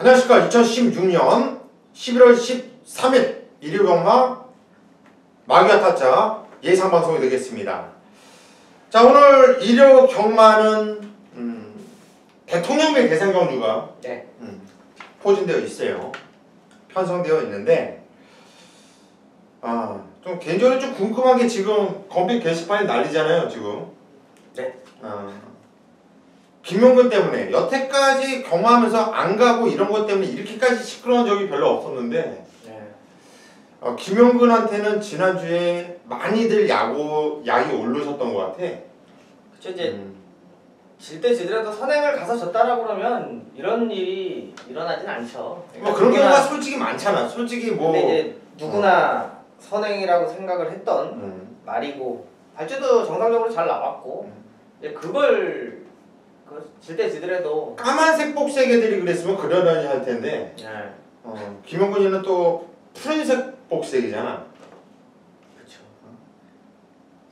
안녕하십니까. 2016년 11월 13일 일요경마 마귀와 타짜 예상방송이 되겠습니다. 자, 오늘 일요경마는 대통령배 대상경주가 포진되어 있어요. 편성되어 있는데 좀 개인적으로 좀 궁금한 게 지금 검색 게시판이 난리잖아요 지금. 김용근 때문에 여태까지 경마하면서 안 가고 이런 것 때문에 이렇게까지 시끄러운 적이 별로 없었는데 김용근한테는 지난주에 많이들 약이 오르셨던 것 같아. 그쵸. 이제 질 때 지더라도 선행을 가서 졌다라고 그러면 이런 일이 일어나진 않죠. 그러니까 뭐 그런 경우가 솔직히 많잖아. 솔직히 뭐 근데 이제 누구나 선행이라고 생각을 했던 말이고 발주도 정상적으로 잘 나왔고 이제 그걸 질 때 지더라도 까만색 복색애들이 그랬으면 그러려니 할 텐데 김용근이는 또 푸른색 복색이잖아. 그렇죠.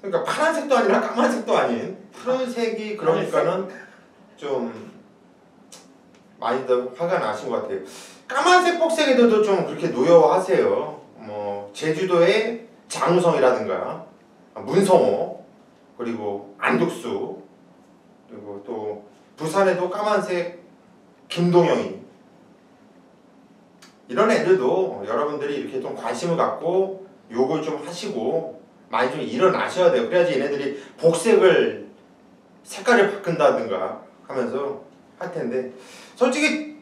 그러니까 파란색도 아니라 까만색도 아닌 푸른색이 그러니까는 좀 많이 더 화가 나신 것 같아요. 까만색 복색애들도 좀 그렇게 노여워하세요. 뭐 제주도의 장우성이라든가 문성호 그리고 안득수 그리고 또 부산에도 까만색 김동영이 이런 애들도 여러분들이 이렇게 좀 관심을 갖고 욕을 좀 하시고 많이 좀 일어나셔야 돼요. 그래야지 얘네들이 복색을 색깔을 바꾼다든가 하면서 할 텐데 솔직히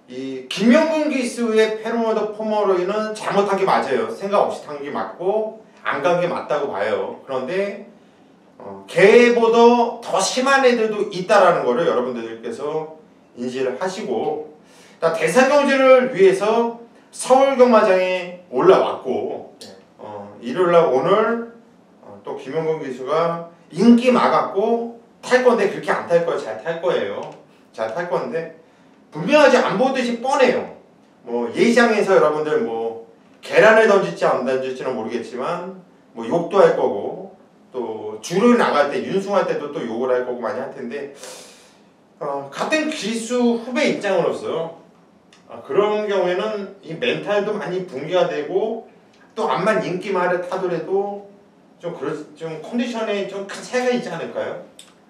이 김용근 기수의 페로모더 포머로이는 잘못한 게 맞아요. 생각 없이 탄 게 맞고 안 간 게 맞다고 봐요. 그런데 걔보다 더 심한 애들도 있다라는 거를 여러분들께서 인지를 하시고 대상경주를 위해서 서울경마장에 올라왔고 일요일날 오늘 또 김용근 기수가 인기 막았고 탈 건데 그렇게 안 탈 거예요. 잘 탈 거예요. 잘 탈 건데 분명하지 안 보듯이 뻔해요. 뭐 예시장에서 여러분들 뭐 계란을 던질지 안 던질지는 모르겠지만 뭐 욕도 할 거고 또 줄을 나갈 때 윤승할 때도 또 욕을 할 거고 많이 할 텐데 같은 기수 후배 입장으로서 그런 경우에는 이 멘탈도 많이 붕괴가 되고 또 암만 인기말을 타더라도 좀 컨디션에 좀 큰 차이가 있지 않을까요?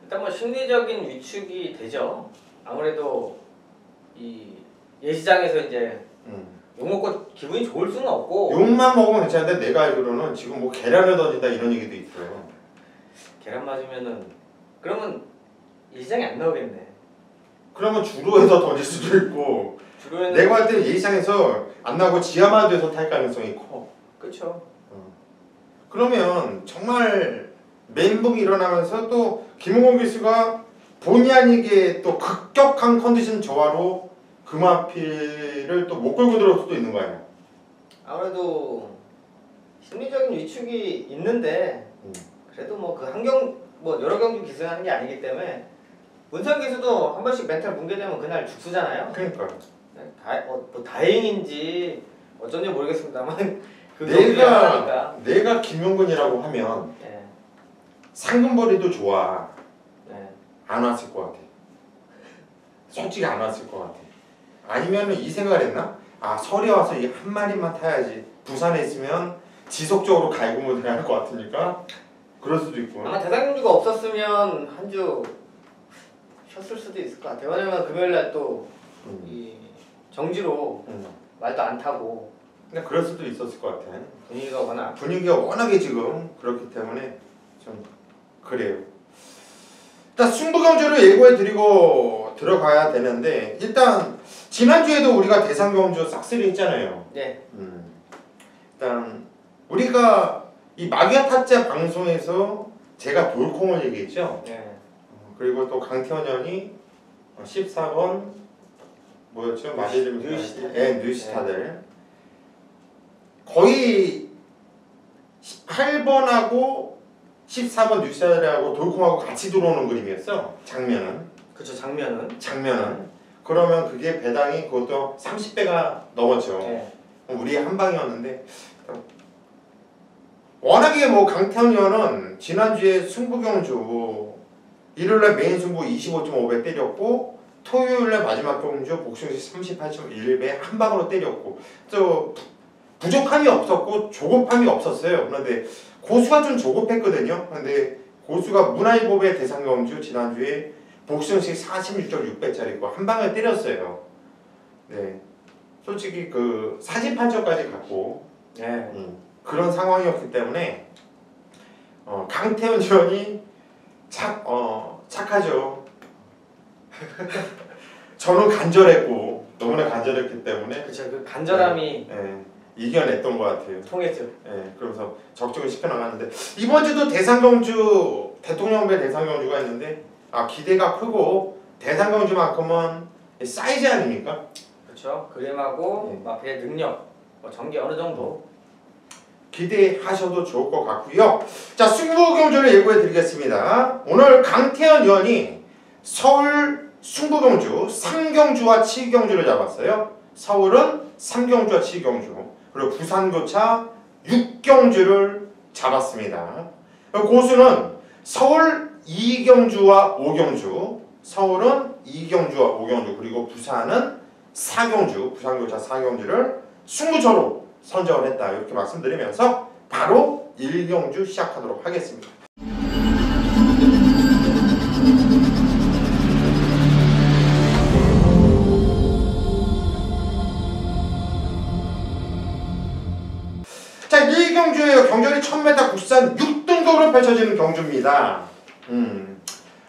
일단 뭐 심리적인 위축이 되죠. 아무래도 이 예시장에서 이제 욕 먹고 기분이 좋을 수는 없고 욕만 먹으면 괜찮은데 내가 알기로는 지금 뭐 계란을 던진다 이런 얘기도 있어요. 계란 맞으면은 그러면 예시장에 안 나오겠네. 그러면 주로에서 던질 수도 있고 내가 할 때는 예시장에서 안 나오고 지하마도에서 탈 가능성이 커. 그렇죠. 그러면 정말 멘붕이 일어나면서 또 김용근 기수가 본의 아니게 또 급격한 컨디션 저하로 금화필을 또 못 끌고 들어올 수도 있는 거 아니야. 아무래도 심리적인 위축이 있는데 그래도 뭐 그 여러 경주 기승하는 게 아니기 때문에 문상 기수도 한 번씩 멘탈 붕괴되면 그날 죽수잖아요. 그러니까 뭐 다행인지 어쩐지 모르겠습니다만 그 내가 김용근이라고 하면 상금벌이도 좋아. 안 왔을 것 같아. 솔직히 안 왔을 것 같아. 아니면 이 생각을 했나? 설에 와서 이 한 마리만 타야지. 부산에 있으면 지속적으로 갈굼을 해야 할 것 같으니까 그럴 수도 있고. 아마 대상경주가 없었으면 한 주 쉬었을 수도 있을 것 같아요. 왜냐면 금요일날 또 이 정지로 말도 안 타고. 근데 그럴 수도 있었을 것 같아. 분위기가 워낙에 지금 그렇기 때문에 좀 그래요. 일단 승부경주를 예고해 드리고 들어가야 되는데 일단 지난주에도 우리가 대상경주 싹쓸이 했잖아요. 네. 일단 우리가 이 마귀와 타짜 방송에서 제가 돌콩을 얘기했죠. 그리고 또 강태원 형이 14번 뭐였죠? 뉴스타들. 거의 18번하고 14번 뉴스타들하고 돌콩하고 같이 들어오는 그림이었어. 장면은. 그쵸. 장면은. 그러면 그게 배당이 그것도 30배가 넘었죠. 우리의 한 방이었는데 워낙에 뭐 강태현 의원은 지난주에 승부경주 일요일날 메인 승부 25.5배 때렸고 토요일날 마지막 경주 복싱식 38.1배 한 방으로 때렸고 또 부족함이 없었고 조급함이 없었어요. 그런데 고수가 좀 조급했거든요. 그런데 고수가 문화일보배 대상경주 지난주에 복싱식 46.6배짜리고 한 방을 때렸어요. 네, 솔직히 그 사진 판정까지 갖고 그런 상황이었기 때문에 강태현 의원이 착하죠. 저는 간절했고 너무나 간절했기 때문에 그쵸, 그 간절함이 이겨냈던 것 같아요. 통했죠. 그러면서 적적을 시켜나갔는데 이번 주도 대상경주 대통령배 대상경주가 있는데 기대가 크고 대상경주만큼은 사이즈 아닙니까? 그렇죠. 그림하고 마피의 능력, 전개 어느 정도 기대하셔도 좋을 것 같고요. 자, 승부 경주를 예고해 드리겠습니다. 오늘 강태현 의원이 서울 승부 경주 3경주와 7경주를 잡았어요. 서울은 3경주와 7경주, 그리고 부산 교차 6경주를 잡았습니다. 고수는 서울 2경주와 5경주, 서울은 2경주와 5경주, 그리고 부산은 4경주, 부산 교차 4경주를 승부처로 선정을 했다. 이렇게 말씀드리면서 바로 1경주 시작하도록 하겠습니다. 자, 1경주에요. 경전이 1000m 국산 6등급으로 펼쳐지는 경주입니다.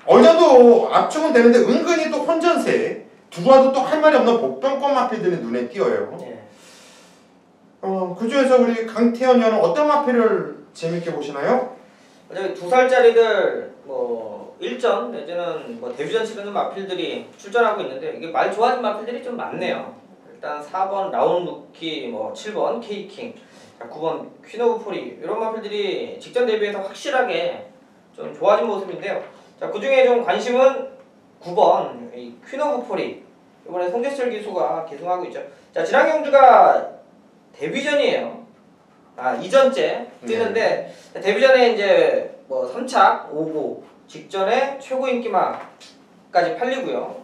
어느 정도 압축은 되는데 은근히 또 혼전세 두고와도 또 할 말이 없는 복병권 마필들이 눈에 띄어요. 그 중에서 우리 강태현 의원은 어떤 마필을 재밌게 보시나요? 2살짜리들 일전 내지는 데뷔전 치르는 마필들이 출전하고 있는데 이게 말 좋아진 마필들이 좀 많네요. 일단 4번 라운루키, 7번 케이킹, 9번 퀸 오브 포리 이런 마필들이 직전 데뷔에서 확실하게 좀 좋아진 모습인데요. 자, 그 중에 좀 관심은 9번 퀸 오브 포리, 이번에 송재철 기수가 계승하고 있죠. 자, 지난 경주가 데뷔전이에요. 이전째 뛰는데 데뷔전에 이제 3착 5구 직전에 최고 인기마까지 팔리고요.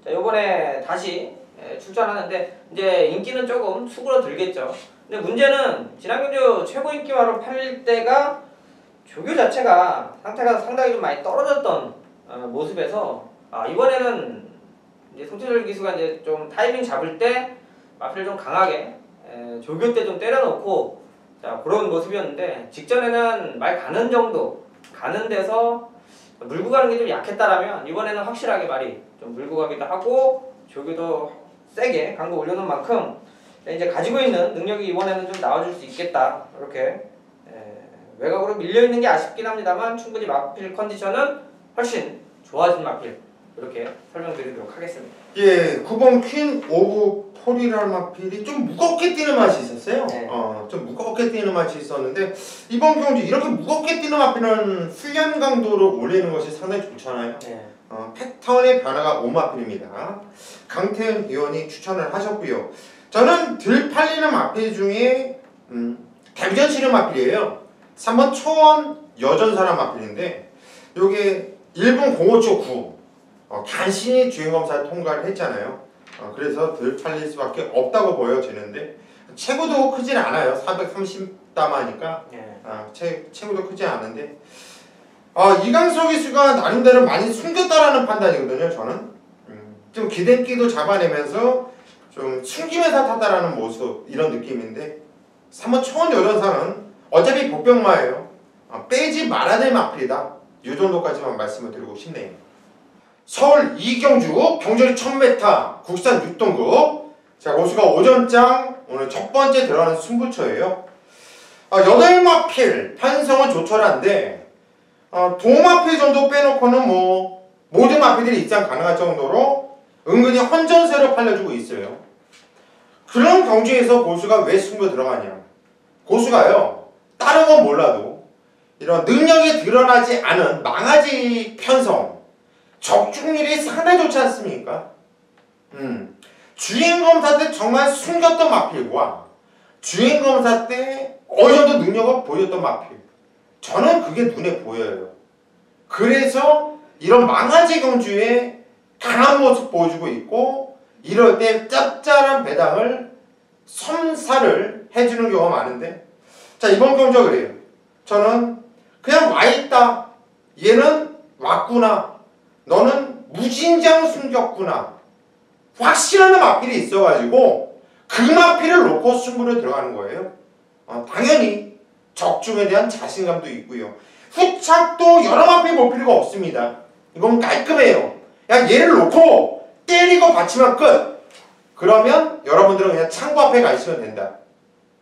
자, 이번에 다시 출전하는데 이제 인기는 조금 수그러들겠죠. 근데 문제는 지난 경주 최고 인기마로 팔릴 때가 조교 자체가 상태가 상당히 좀 많이 떨어졌던 모습에서 이번에는 이제 송태철 기수가 이제 좀 타이밍 잡을 때 마필을 좀 강하게 조교 때 좀 때려놓고 그런 모습이었는데 직전에는 말 가는 정도 가는 데서 물고 가는 게 좀 약했다라면 이번에는 확실하게 말이 좀 물고 가기도 하고 조교도 세게 강도 올려놓은 만큼 이제 가지고 있는 능력이 이번에는 좀 나와줄 수 있겠다. 이렇게 외곽으로 밀려있는 게 아쉽긴 합니다만 충분히 마필 컨디션은 훨씬 좋아진 마필, 이렇게 설명드리도록 하겠습니다. 9번 퀸 오브 폴이라는 마필이 좀 무겁게 뛰는 맛이 있었어요. 좀 무겁게 뛰는 맛이 있었는데 이번 경주 이렇게 무겁게 뛰는 마필은 훈련 강도를 올리는 것이 상당히 좋잖아요. 패턴의 변화가 온 마필입니다. 강태현 의원이 추천을 하셨고요. 저는 덜 팔리는 마필 중에 데뷔전 치는 마필이에요. 3번 초원 여전사람 마필인데 요게 일본 05초 9 간신히 주행검사를 통과를 했잖아요. 그래서 덜 팔릴 수밖에 없다고 보여지는데 체구도 크진 않아요. 430담하니까 체구도 크지 않은데 이강석 기수가 나름대로 많이 숨겼다라는 판단이거든요. 저는 좀 기대기도 잡아내면서 좀 숨기면서 탔다라는 모습, 이런 느낌인데 3번 초원 여전사는 어차피 복병마예요. 빼지 말아야 될 마필이다. 이 정도까지만 말씀을 드리고 싶네요. 서울 2경주 경전이 1000m 국산 6등급. 자, 고수가 오전장 오늘 첫 번째 들어가는 승부처예요. 8마필 편성은 조촐한데 도마필 정도 빼놓고는 모든 마필들이 입장 가능할 정도로 은근히 헌전세로 팔려주고 있어요. 그런 경주에서 고수가 왜 승부 들어가냐? 고수가요, 다른 건 몰라도 이런 능력이 드러나지 않은 망아지 편성, 적중률이 상당히 좋지 않습니까? 주행검사 때 정말 숨겼던 마필과 주행검사 때 어느 정도 능력을 보였던 마필, 저는 그게 눈에 보여요. 그래서 이런 망아지 경주에 강한 모습 보여주고 있고 이럴 때 짭짤한 배당을 선사를 해주는 경우가 많은데 자 이번 경주가 그래요. 저는 그냥 와있다. 얘는 왔구나. 너는 무진장 숨겼구나. 확실한 마필이 있어가지고 그 마필을 놓고 승부를 들어가는 거예요. 당연히 적중에 대한 자신감도 있고요. 후착도 여러 마필 볼 필요가 없습니다. 이건 깔끔해요. 그냥 얘를 놓고 때리고 받치면 끝. 그러면 여러분들은 그냥 창고 앞에 가 있으면 된다.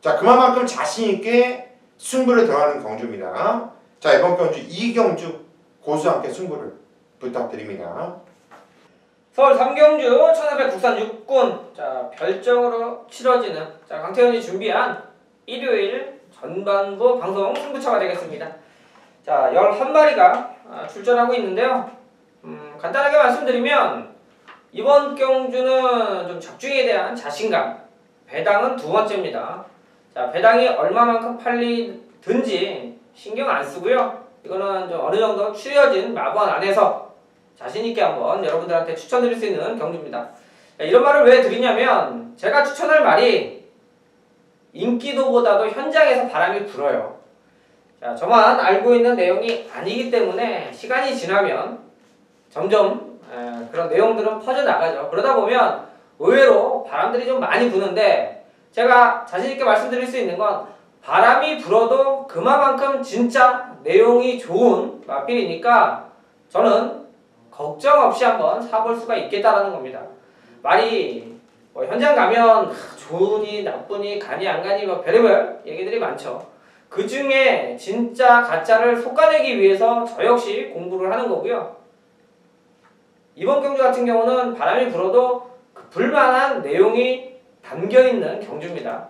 자 그만큼 자신있게 승부를 들어가는 경주입니다. 자 이번 경주 이경주 고수와 함께 승부를 부탁드립니다. 서울 3경주 1500 국산 6군 자 별정으로 치러지는 자 강태현이 준비한 일요일 전반부 방송 승부차가 되겠습니다. 자 11마리가 출전하고 있는데요. 간단하게 말씀드리면 이번 경주는 좀 적중에 대한 자신감 배당은 두 번째입니다. 자 배당이 얼마만큼 팔리든지 신경 안 쓰고요. 이거는 좀 어느 정도 추려진 마번 안에서 자신있게 한번 여러분들한테 추천드릴 수 있는 경주입니다. 이런 말을 왜 드리냐면 제가 추천할 말이 인기도보다도 현장에서 바람이 불어요. 자, 저만 알고 있는 내용이 아니기 때문에 시간이 지나면 점점 그런 내용들은 퍼져나가죠. 그러다 보면 의외로 바람들이 좀 많이 부는데 제가 자신있게 말씀드릴 수 있는 건 바람이 불어도 그만큼 진짜 내용이 좋은 마필이니까 저는 걱정 없이 한번 사볼 수가 있겠다라는 겁니다. 말이 뭐 현장 가면 좋으니 나쁘니 가니 안 가니 뭐 별의별 얘기들이 많죠. 그 중에 진짜 가짜를 솎아내기 위해서 저 역시 공부를 하는 거고요. 이번 경주 같은 경우는 바람이 불어도 그 불만한 내용이 담겨있는 경주입니다.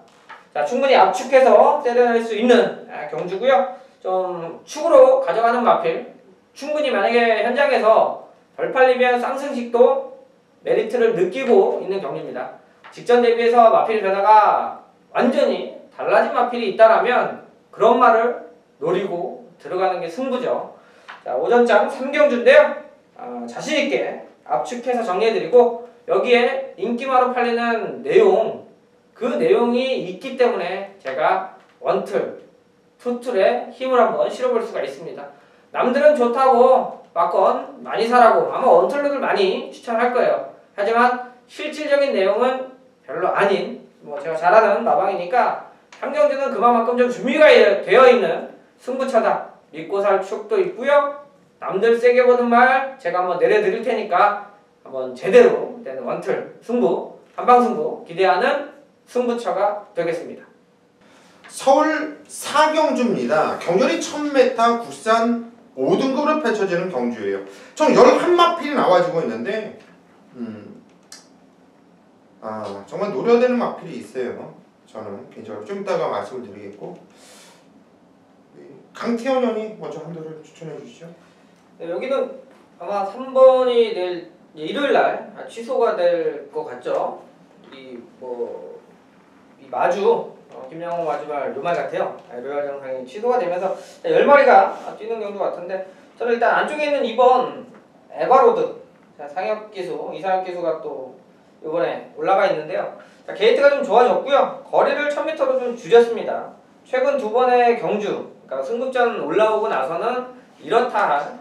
자, 충분히 압축해서 때려낼 수 있는 경주고요. 좀 축으로 가져가는 마필 충분히 만약에 현장에서 덜 팔리면 쌍승식도 메리트를 느끼고 있는 경주입니다. 직전 대비해서 마필 변화가 완전히 달라진 마필이 있다라면 그런 말을 노리고 들어가는 게 승부죠. 자, 오전장 3경주인데요. 자신있게 압축해서 정리해드리고 여기에 인기마로 팔리는 내용 그 내용이 있기 때문에 제가 원툴, 투툴에 힘을 한번 실어볼 수가 있습니다. 남들은 좋다고 막건 많이 사라고 아마 원툴러들 많이 추천할 거예요. 하지만 실질적인 내용은 별로 아닌 뭐 제가 잘 아는 마방이니까 한경주는 그만큼 좀 준비가 되어 있는 승부차다. 믿고 살 축도 있고요. 남들 세게 보는 말 제가 한번 내려드릴 테니까 한번 제대로 되는 원툴 승부, 한방 승부 기대하는 승부처가 되겠습니다. 서울 4경주입니다. 경렬이 1000m 국산 5등급으로 펼쳐지는 경주예요. 총 11마필이 나와주고 있는데 정말 노려야 되는 마필이 있어요. 저는 개인적으로 좀 이따가 말씀을 드리겠고 강태현 형이 먼저 한도를 추천해 주시죠. 네, 여기는 아마 3번이 내일 일요일날 취소가 될 것 같죠. 이 마주 김영호 마주말 요말 같아요. 로얄 정상이 취소가 되면서 10마리가 뛰는 경우 같은데 저는 일단 안쪽에 있는 2번 에바로드 상혁 기수, 이상혁 기수가 또 이번에 올라가 있는데요. 자, 게이트가 좀 좋아졌고요. 거리를 1000m로 좀 줄였습니다. 최근 두 번의 경주, 그러니까 승급전 올라오고 나서는 이렇다 할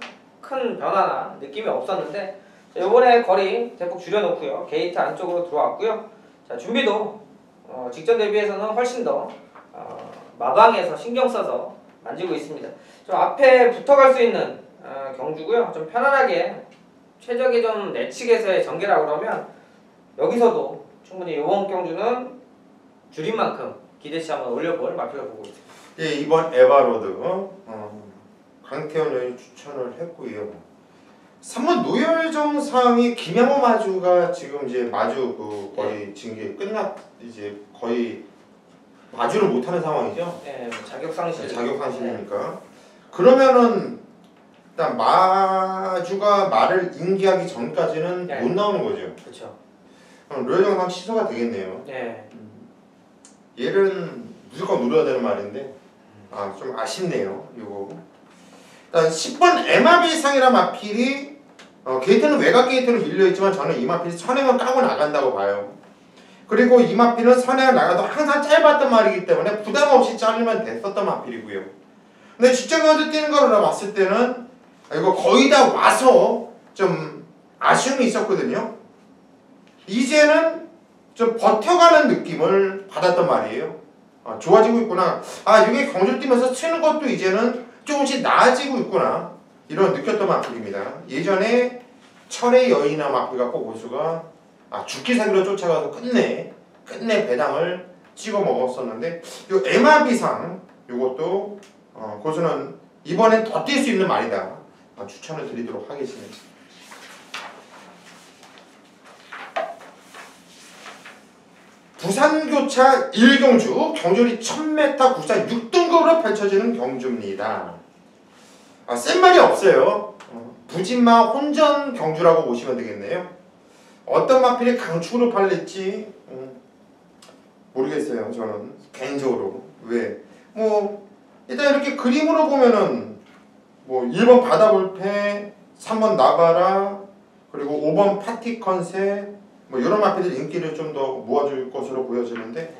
큰 변화나 느낌이 없었는데 이번에 거리 대폭 줄여놓고요. 게이트 안쪽으로 들어왔고요. 자, 준비도 직전 대비해서는 훨씬 더 마방에서 신경 써서 만지고 있습니다. 좀 앞에 붙어갈 수 있는 경주고요. 좀 편안하게 최적의 좀 내측에서의 전개라고 그러면 여기서도 충분히 이번 경주는 줄인 만큼 기대치 한번 올려볼 마필로 보고 있습니다. 예, 이번 에바로드 강태현 형이 추천을 했고요. 3번 노열정상이 김양호 마주가 지금 이제 마주 그 거의 징계 이제 거의 마주를 못하는 상황이죠. 네, 자격상실. 자격상실이니까. 네. 그러면은 일단 마주가 말을 인계하기 전까지는 네. 못 나오는 거죠. 그렇죠. 그럼 노열정상 취소가 되겠네요. 네. 얘는 무조건 노려야 되는 말인데 좀 아쉽네요. 요거. 일단 10번 MRB상이란 마필이 게이트는 외곽 게이트로 밀려있지만 저는 이 마필이 선행을 까고 나간다고 봐요. 그리고 이 마필은 선행을 나가도 항상 짧았던 말이기 때문에 부담 없이 자르면 됐었던 마필이고요. 근데 직접 경주 뛰는 거로 봤을 때는 이거 거의 다 와서 좀 아쉬움이 있었거든요. 이제는 좀 버텨가는 느낌을 받았단 말이에요. 좋아지고 있구나. 이게 경주를 뛰면서 치는 것도 이제는 조금씩 나아지고 있구나. 이런 느꼈던 마필입니다. 예전에 철의 여인아 마필 갖고 고수가 죽기 살기로 쫓아가서 끝내 배당을 찍어 먹었었는데 요 에마비상 요것도 고수는 이번엔 더 뛸 수 있는 말이다. 추천을 드리도록 하겠습니다. 부산교차 1경주 경주리 1000m 국산 6등급으로 펼쳐지는 경주입니다. 센 말이 없어요. 부진마 혼전 경주라고 보시면 되겠네요. 어떤 마필이 강축으로 팔릴지 모르겠어요. 저는 개인적으로. 왜? 일단 이렇게 그림으로 보면은 1번 바다불패, 3번 나바라, 그리고 5번 파티 컨셉 이런 마필들 인기를 좀 더 모아줄 것으로 보여지는데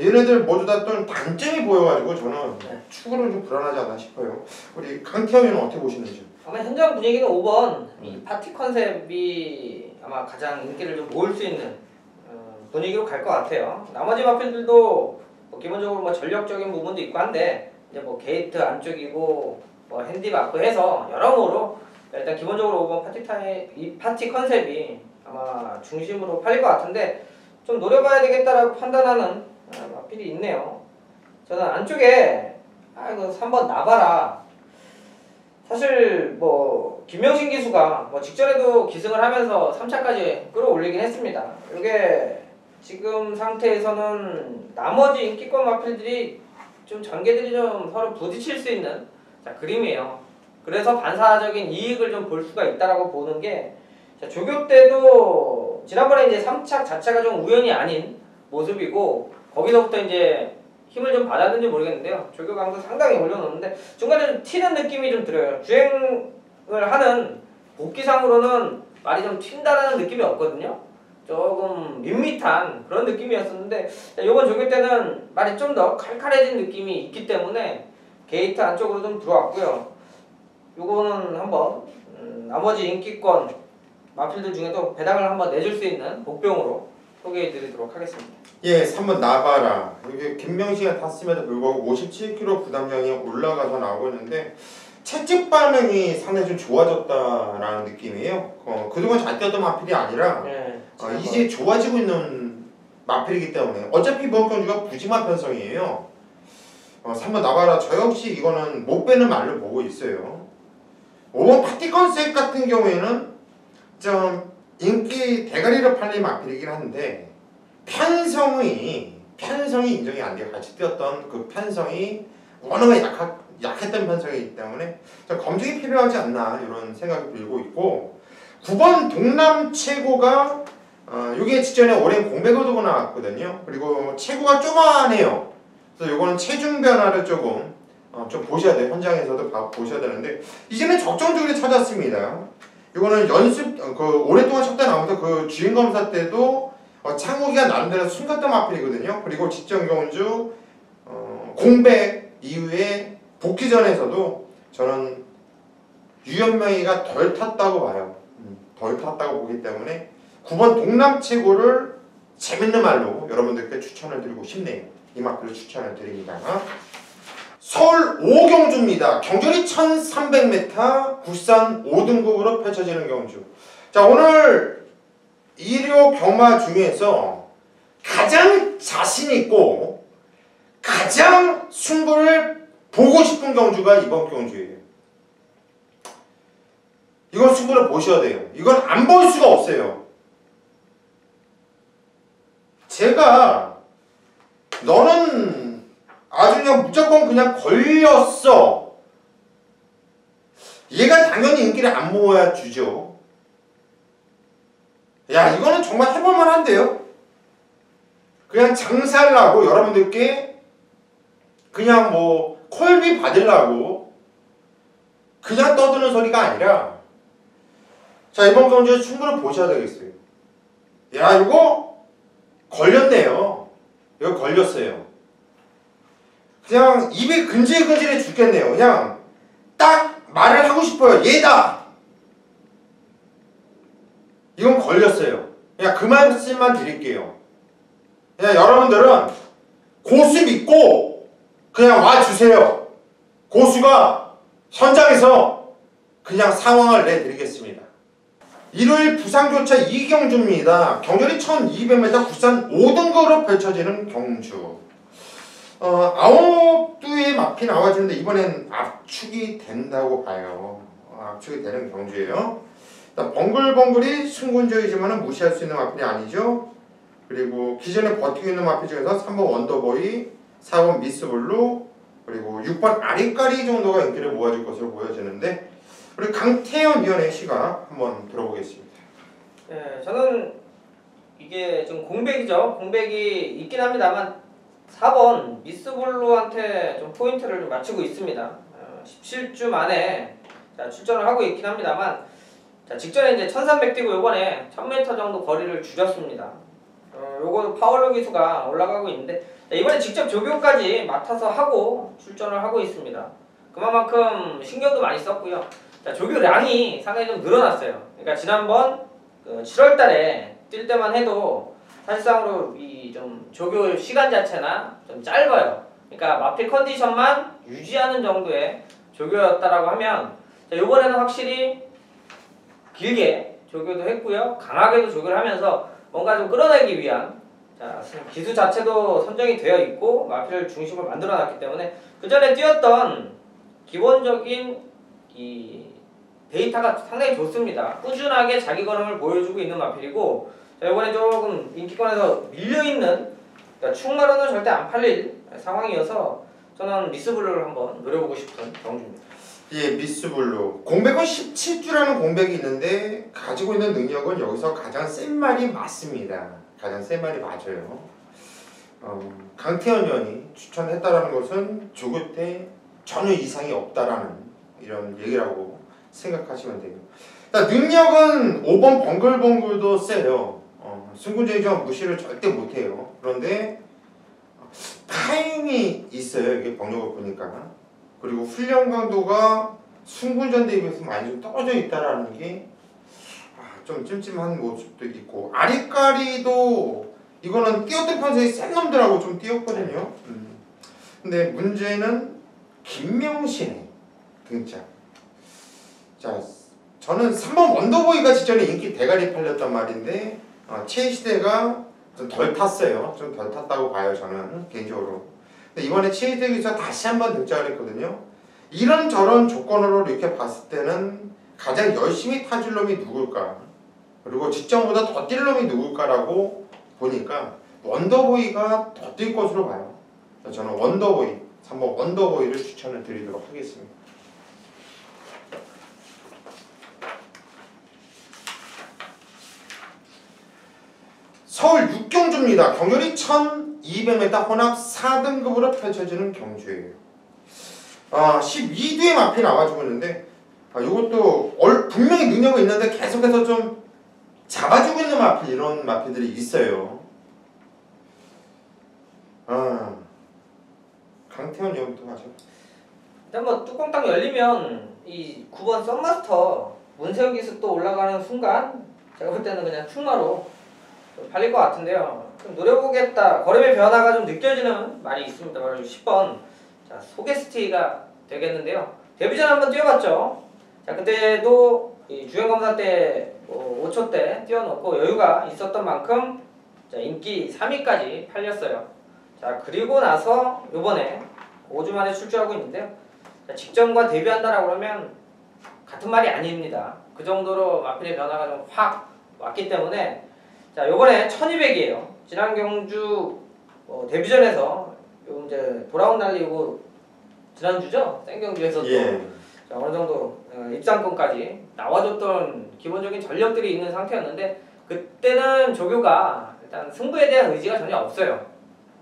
얘네들 모두 다 또 단점이 보여가지고 저는 추구는 좀 불안하지 않나 싶어요. 우리 강태현이는 어떻게 보시는지? 아마 현장 분위기는 5번 이 파티 컨셉이 아마 가장 인기를 좀 모을 수 있는 분위기로 갈 것 같아요. 나머지 마필들도 기본적으로 전력적인 부분도 있고 한데 이제 게이트 안쪽이고 핸디 마크 해서 여러모로 일단 기본적으로 5번 이 파티 컨셉이 아마 중심으로 팔릴 것 같은데 좀 노려봐야 되겠다라고 판단하는 마필이 있네요. 저는 안쪽에 이거 3번 나바라 사실 김명신 기수가 직전에도 기승을 하면서 3차까지 끌어올리긴 했습니다. 이게 지금 상태에서는 나머지 인기권 마필들이 좀 전개들이 좀 서로 부딪힐 수 있는 그림이에요. 그래서 반사적인 이익을 좀 볼 수가 있다라고 보는 게 조교 때도 지난번에 이제 3착 자체가 좀 우연이 아닌 모습이고 거기서부터 이제 힘을 좀 받았는지 모르겠는데요. 조교 강도 상당히 올려놓는데 중간에 좀 튀는 느낌이 좀 들어요. 주행을 하는 복귀상으로는 말이 좀 튄다라는 느낌이 없거든요. 조금 밋밋한 그런 느낌이었었는데 이번 조교 때는 말이 좀 더 칼칼해진 느낌이 있기 때문에 게이트 안쪽으로 좀 들어왔고요. 요거는 한번 나머지 인기권 마필들 중에도 배당을 한번 내줄 수 있는 복병으로 소개해드리도록 하겠습니다. 예, 3번 나바라. 이게 김명식이 탔음에도 불구하고 57kg 부담량이 올라가서 나오고 있는데 채찍 반응이 상당히 좀 좋아졌다라는 느낌이에요. 그동안 잘 뛰었던 마필이 아니라 이제 좋아지고 있는 마필이기 때문에 어차피 이번 경주가 부지마 편성이에요. 3번 나바라 저 역시 이거는 못 빼는 말로 보고 있어요. 5번 파티 컨셉 같은 경우에는 좀 인기 대가리로 팔린 마필이긴 한데 편성이 인정이 안 돼요. 같이 뛰었던 그 편성이 워낙 약했던 편성이기 때문에 좀 검증이 필요하지 않나 이런 생각이 들고 있고 9번 동남 최고가 이게 직전에 오랜 공백을 두고 나왔거든요. 그리고 최고가 조그만해요. 그래서 이거는 체중 변화를 조금 좀 보셔야 돼요. 현장에서도 보셔야 되는데 이제는 적정적으로 찾았습니다. 이거는 연습 오랫동안 쳤다 나오면서 그 주행 검사 때도 창욱이가 나름대로 숨겼던 마필이거든요. 그리고 직전 경주 공백 이후에 복귀전에서도 저는 유연명이가 덜 탔다고 봐요. 덜 탔다고 보기 때문에 9번 동남 최고를 재밌는 말로 여러분들께 추천을 드리고 싶네요. 이 마필을 추천을 드립니다. 서울 5경주입니다. 경주리 1300m 국산 5등급으로 펼쳐지는 경주. 자, 오늘 1호 경마 중에서 가장 자신있고 가장 승부를 보고 싶은 경주가 이번 경주예요. 이건 승부를 보셔야 돼요. 이건 안 볼 수가 없어요. 제가 너는 아주 그냥 무조건 그냥 걸렸어. 얘가 당연히 인기를 안 모아주죠. 야, 이거는 정말 해볼만 한데요. 그냥 장사를 하고 여러분들께 그냥 콜비 받으려고 그냥 떠드는 소리가 아니라 자, 이번 경주에 충분히 보셔야 되겠어요. 야, 이거 걸렸네요. 이거 걸렸어요. 그냥 입이 근질근질해 죽겠네요. 그냥 딱 말을 하고 싶어요. 얘다! 이건 걸렸어요. 그냥 그 말씀만 드릴게요. 그냥 여러분들은 고수 믿고 그냥 와주세요. 고수가 현장에서 그냥 상황을 내드리겠습니다. 일요일 부산교차 이경주입니다. 경주리 1200m 국산 5등급으로 펼쳐지는 경주. 9두의 마피 나와주는데 이번엔 압축이 된다고 봐요. 압축이 되는 경주예요. 일단 벙글벙글이 승군주이지만 무시할 수 있는 마필이 아니죠. 그리고 기존에 버티고 있는 마필 중에서 3번 원더보이, 4번 미스블루, 그리고 6번 아리까리 정도가 인기를 모아줄 것으로 보여지는데 우리 강태현 위원의 시각 한번 들어보겠습니다. 네, 저는 이게 좀 공백이죠. 공백이 있긴 합니다만 4번 미스블루한테 좀 포인트를 좀 맞추고 있습니다. 17주 만에 출전을 하고 있긴 합니다만 직전에 이제 1300 뛰고 요번에 1000m 정도 거리를 줄였습니다. 요거 파월로 기수가 올라가고 있는데 이번에 직접 조교까지 맡아서 하고 출전을 하고 있습니다. 그만큼 신경도 많이 썼고요. 조교량이 상당히 좀 늘어났어요. 그러니까 지난번 7월달에 뛸 때만 해도 사실상으로 이 좀 조교 시간 자체나 좀 짧아요. 그러니까 마필 컨디션만 유지하는 정도의 조교였다라고 하면 이번에는 확실히 길게 조교도 했고요. 강하게도 조교를 하면서 뭔가 좀 끌어내기 위한 기수 자체도 선정이 되어 있고 마필을 중심으로 만들어놨기 때문에 그 전에 뛰었던 기본적인 이 데이터가 상당히 좋습니다. 꾸준하게 자기 걸음을 보여주고 있는 마필이고 이번에 조금 인기권에서 밀려있는 그러니까 충마로는 절대 안 팔릴 상황이어서 저는 미스블루를 한번 노려보고 싶은 경주입니다. 예, 미스블루. 공백은 17주라는 공백이 있는데 가지고 있는 능력은 여기서 가장 센 말이 맞습니다. 가장 센 말이 맞아요. 강태현 의원이 추천했다라는 것은 조교 때 전혀 이상이 없다라는 이런 얘기라고 생각하시면 돼요. 능력은 5번 벙글벙글도 세요. 승군제이전 무시를 절대 못해요. 그런데 타임이 있어요. 이게 병력을 보니까. 그리고 훈련 강도가 승군전 대비해서 많이 좀 떨어져 있다라는 게 좀 찜찜한 모습도 있고 아리까리도 이거는 뛰었던 편성이 센 놈들하고 좀 뛰었거든요. 근데 문제는 김명신의 등장. 자, 저는 3번 원더보이가 직전에 인기 대가리 팔렸단 말인데 최희시대가 좀 덜 탔어요. 좀 덜 탔다고 봐요. 저는 개인적으로. 근데 이번에 최희시대에서 다시 한번 등장을 했거든요. 이런저런 조건으로 이렇게 봤을 때는 가장 열심히 타줄 놈이 누굴까? 그리고 직전보다 더 뛸 놈이 누굴까라고 보니까 원더보이가 더 뛸 것으로 봐요. 저는 원더보이, 3번 원더보이를 추천을 드리도록 하겠습니다. 서울 육경주입니다. 경주리 1200m 혼합 4등급으로 펼쳐지는 경주예요. 12두의 마피 나와주고 있는데 이것도 분명히 능력은 있는데 계속해서 좀 잡아주고 있는 마피, 이런 마피들이 있어요. 강태현 의원부터 하죠. 일단 뭐 뚜껑 딱 열리면 이 9번 썸마스터 문세영 기수 또 올라가는 순간 제가 볼 때는 그냥 충마로 팔릴 것 같은데요. 좀 노려보겠다. 걸음의 변화가 좀 느껴지는 말이 있습니다. 바로 10번 소게스티가 되겠는데요. 데뷔전 한번 뛰어봤죠. 그때도 주행검사 때 5초 때 뛰어놓고 여유가 있었던 만큼 인기 3위까지 팔렸어요. 그리고 나서 요번에 5주 만에 출주하고 있는데요. 직전과 데뷔한다라고 그러면 같은 말이 아닙니다. 그 정도로 마필의 변화가 좀 확 왔기 때문에 요번에 1200이에요. 지난 경주 데뷔전에서 요 이제 돌아온 날리고 지난주죠? 생경주에서 예. 또 어느 정도 입상권까지 나와줬던 기본적인 전력들이 있는 상태였는데 그때는 조교가 일단 승부에 대한 의지가 전혀 없어요.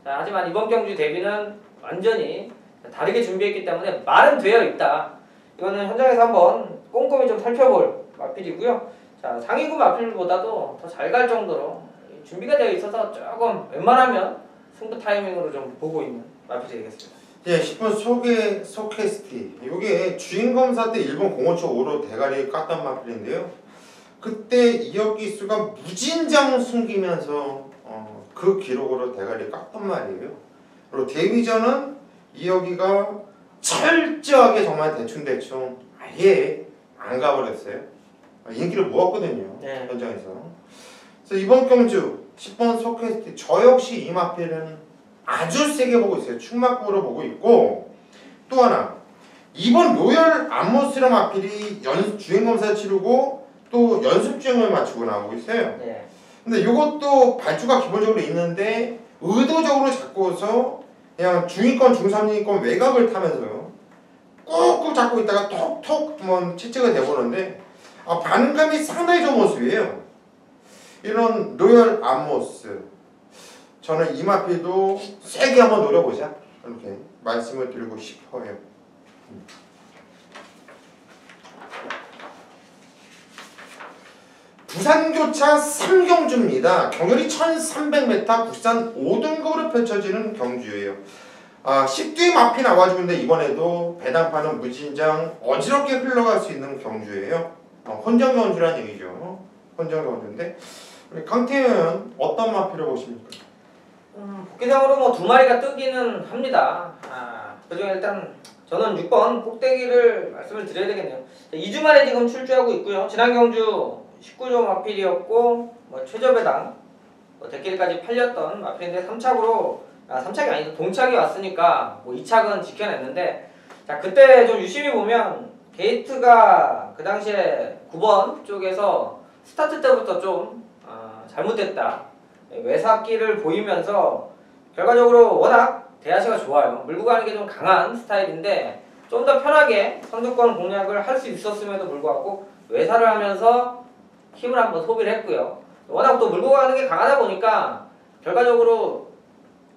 하지만 이번 경주 데뷔는 완전히 다르게 준비했기 때문에 말은 되어 있다. 이거는 현장에서 한번 꼼꼼히 좀 살펴볼 마필이고요. 자, 상위구 마필보다도 더 잘 갈 정도로 준비가 되어 있어서 조금 웬만하면 승부 타이밍으로 좀 보고 있는 마필이 되겠습니다. 예, 10번 소케스티. 이게 주인검사 때 일본 057 5로 대가리 깠던 마필인데요. 그때 이혁 기수가 무진장 숨기면서 그 기록으로 대가리 깠던 말이에요. 그리고 데뷔전은 이혁이가 철저하게 정말 대충 아예 안 가버렸어요. 인기를 모았거든요. 네. 현장에서. 그래서 이번 경주 10번 소케스티 저 역시 이 마필은 아주 세게 보고 있어요. 충막부로 보고 있고 또 하나 이번 로열 암모스라 마필이 주행검사 치르고 또 연습주행을 맞추고 나오고 있어요. 네. 근데 이것도 발주가 기본적으로 있는데 의도적으로 잡고서 그냥 중위권 중상위권 외곽을 타면서요. 꾹꾹 잡고 있다가 톡톡 한번 채찍을 대보는데 반감이 상당히 좋은 모습이에요. 이런 로열 암모스 저는 이 마필도 세게 한번 노려보자 이렇게 말씀을 드리고 싶어요. 부산교차 3경주입니다. 경열이 1300m 국산 5등급으로 펼쳐지는 경주예요. 10뒤 마필 나와주고 있는데 이번에도 배당파는 무진장 어지럽게 흘러갈 수 있는 경주예요. 혼전 경주란 얘기죠. 혼전 경주인데 우리 강태현 어떤 마필을 보십니까? 복귀상으로 뭐 두 마리가 뜨기는 합니다. 그중에 일단 저는 6번 꼭대기를 말씀을 드려야 되겠네요. 2주 만에 지금 출주하고 있고요. 지난 경주 19조 마필이었고 최저배당 대길까지 팔렸던 마필인데 3착으로 3착이 아니고 동착이 왔으니까 2착은 지켜냈는데 자 그때 좀 유심히 보면 게이트가 그 당시에 9번 쪽에서 스타트 때부터 좀 잘못됐다. 외삭기를 보이면서 결과적으로 워낙 대하시가 좋아요. 물고 가는 게 좀 강한 스타일인데 좀 더 편하게 선두권 공략을 할 수 있었음에도 불구하고 외사를 하면서 힘을 한번 소비를 했고요. 워낙 또 물고 가는 게 강하다 보니까 결과적으로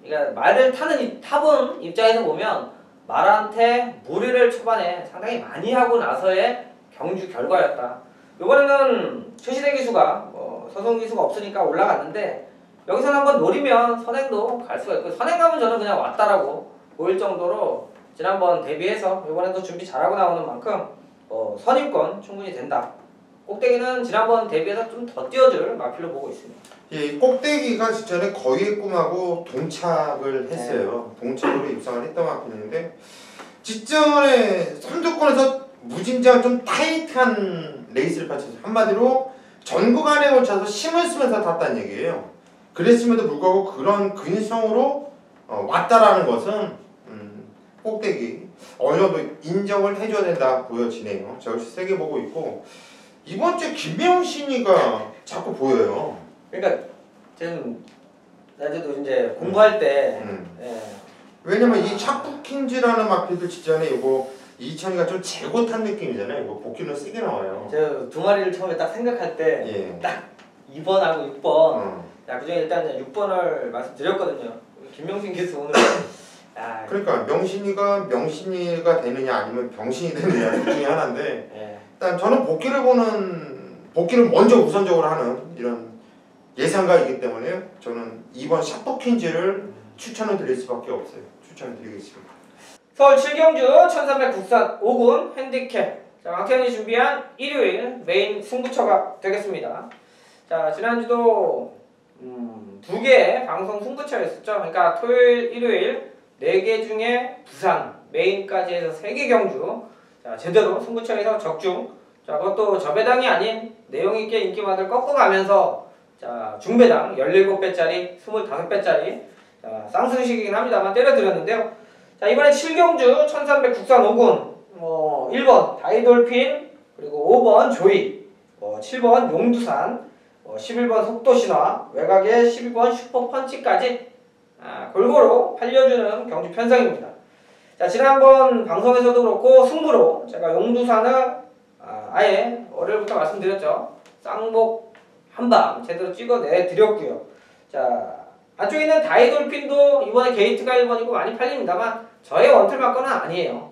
그러니까 말을 타는 타본 입장에서 보면 말한테 무리를 초반에 상당히 많이 하고 나서의 경주 결과였다. 이번에는 최시대 기수가 서성 기수가 없으니까 올라갔는데 여기서는 한번 노리면 선행도 갈 수가 있고 선행 가면 저는 그냥 왔다라고 보일 정도로 지난번 대비해서 이번에도 준비 잘하고 나오는 만큼 선입권 충분히 된다. 꼭대기는 지난번 대비해서 좀 더 띄워줄 마필로 보고 있습니다. 이 꼭대기가 직전에 거위의 꿈하고 동착을 했어요. 동착으로 입상을 했던 마필인데 직전에 선두권에서 무진장 좀 타이트한 레이스를 펼쳐서 한마디로 전 구간에 걸쳐서 힘을 쓰면서 탔다는 얘기예요. 그랬음에도 불구하고 그런 근성으로 왔다라는 것은 꼭대기 어느 정도 인정을 해줘야 된다 보여지네요. 저 역시 세게 보고 있고 이번 주에 김명신이가 자꾸 보여요. 그러니까 지금 나도 이제 공부할 때 왜냐면 이 샤프킨즈라는 마필도 직전에 이거 2000이가 좀 재고 탄 느낌이잖아요. 이거 복귀는 세게 나와요. 제가 두 마리를 처음에 딱 생각할 때 딱 2번하고 6번 그중에 일단 6번을 말씀드렸거든요. 김명신 기수 오늘 그러니까 명신이가 되느냐 아니면 병신이 되느냐 둘 중에 하나인데 일단 저는 복귀를 먼저 우선적으로 하는 이런 예상가이기 때문에 저는 2번 샤프킨즈를 추천을 드릴 수밖에 없어요. 추천을 드리겠습니다. 서울 7경주 1300 국산 5군 핸디캡 강태현이 준비한 일요일 메인 승부처가 되겠습니다. 자 지난주도 2개의 방송 승부처였었죠. 그러니까 토요일, 일요일 4개 중에 부산 메인까지 해서 3개 경주 자 제대로 승부처에서 적중 자 그것도 저배당이 아닌 내용있게 인기만을 꺾어가면서 자 중배당 17배짜리 25배짜리 자 쌍승식이긴 합니다만 때려드렸는데요. 자 이번에 7경주 1300 국산 5군 1번 다이돌핀 그리고 5번 조이 7번 용두산 11번 속도신화 외곽에 12번 슈퍼펀치까지 골고루 팔려주는 경주 편성입니다. 자 지난번 방송에서도 그렇고 승부로 제가 용두산을 아예 월요일부터 말씀드렸죠. 쌍복 한방 제대로 찍어내드렸고요. 자 안쪽에 있는 다이돌핀도 이번에 게이트가 1번이고 많이 팔립니다만 저의 원틀 막건은 아니에요.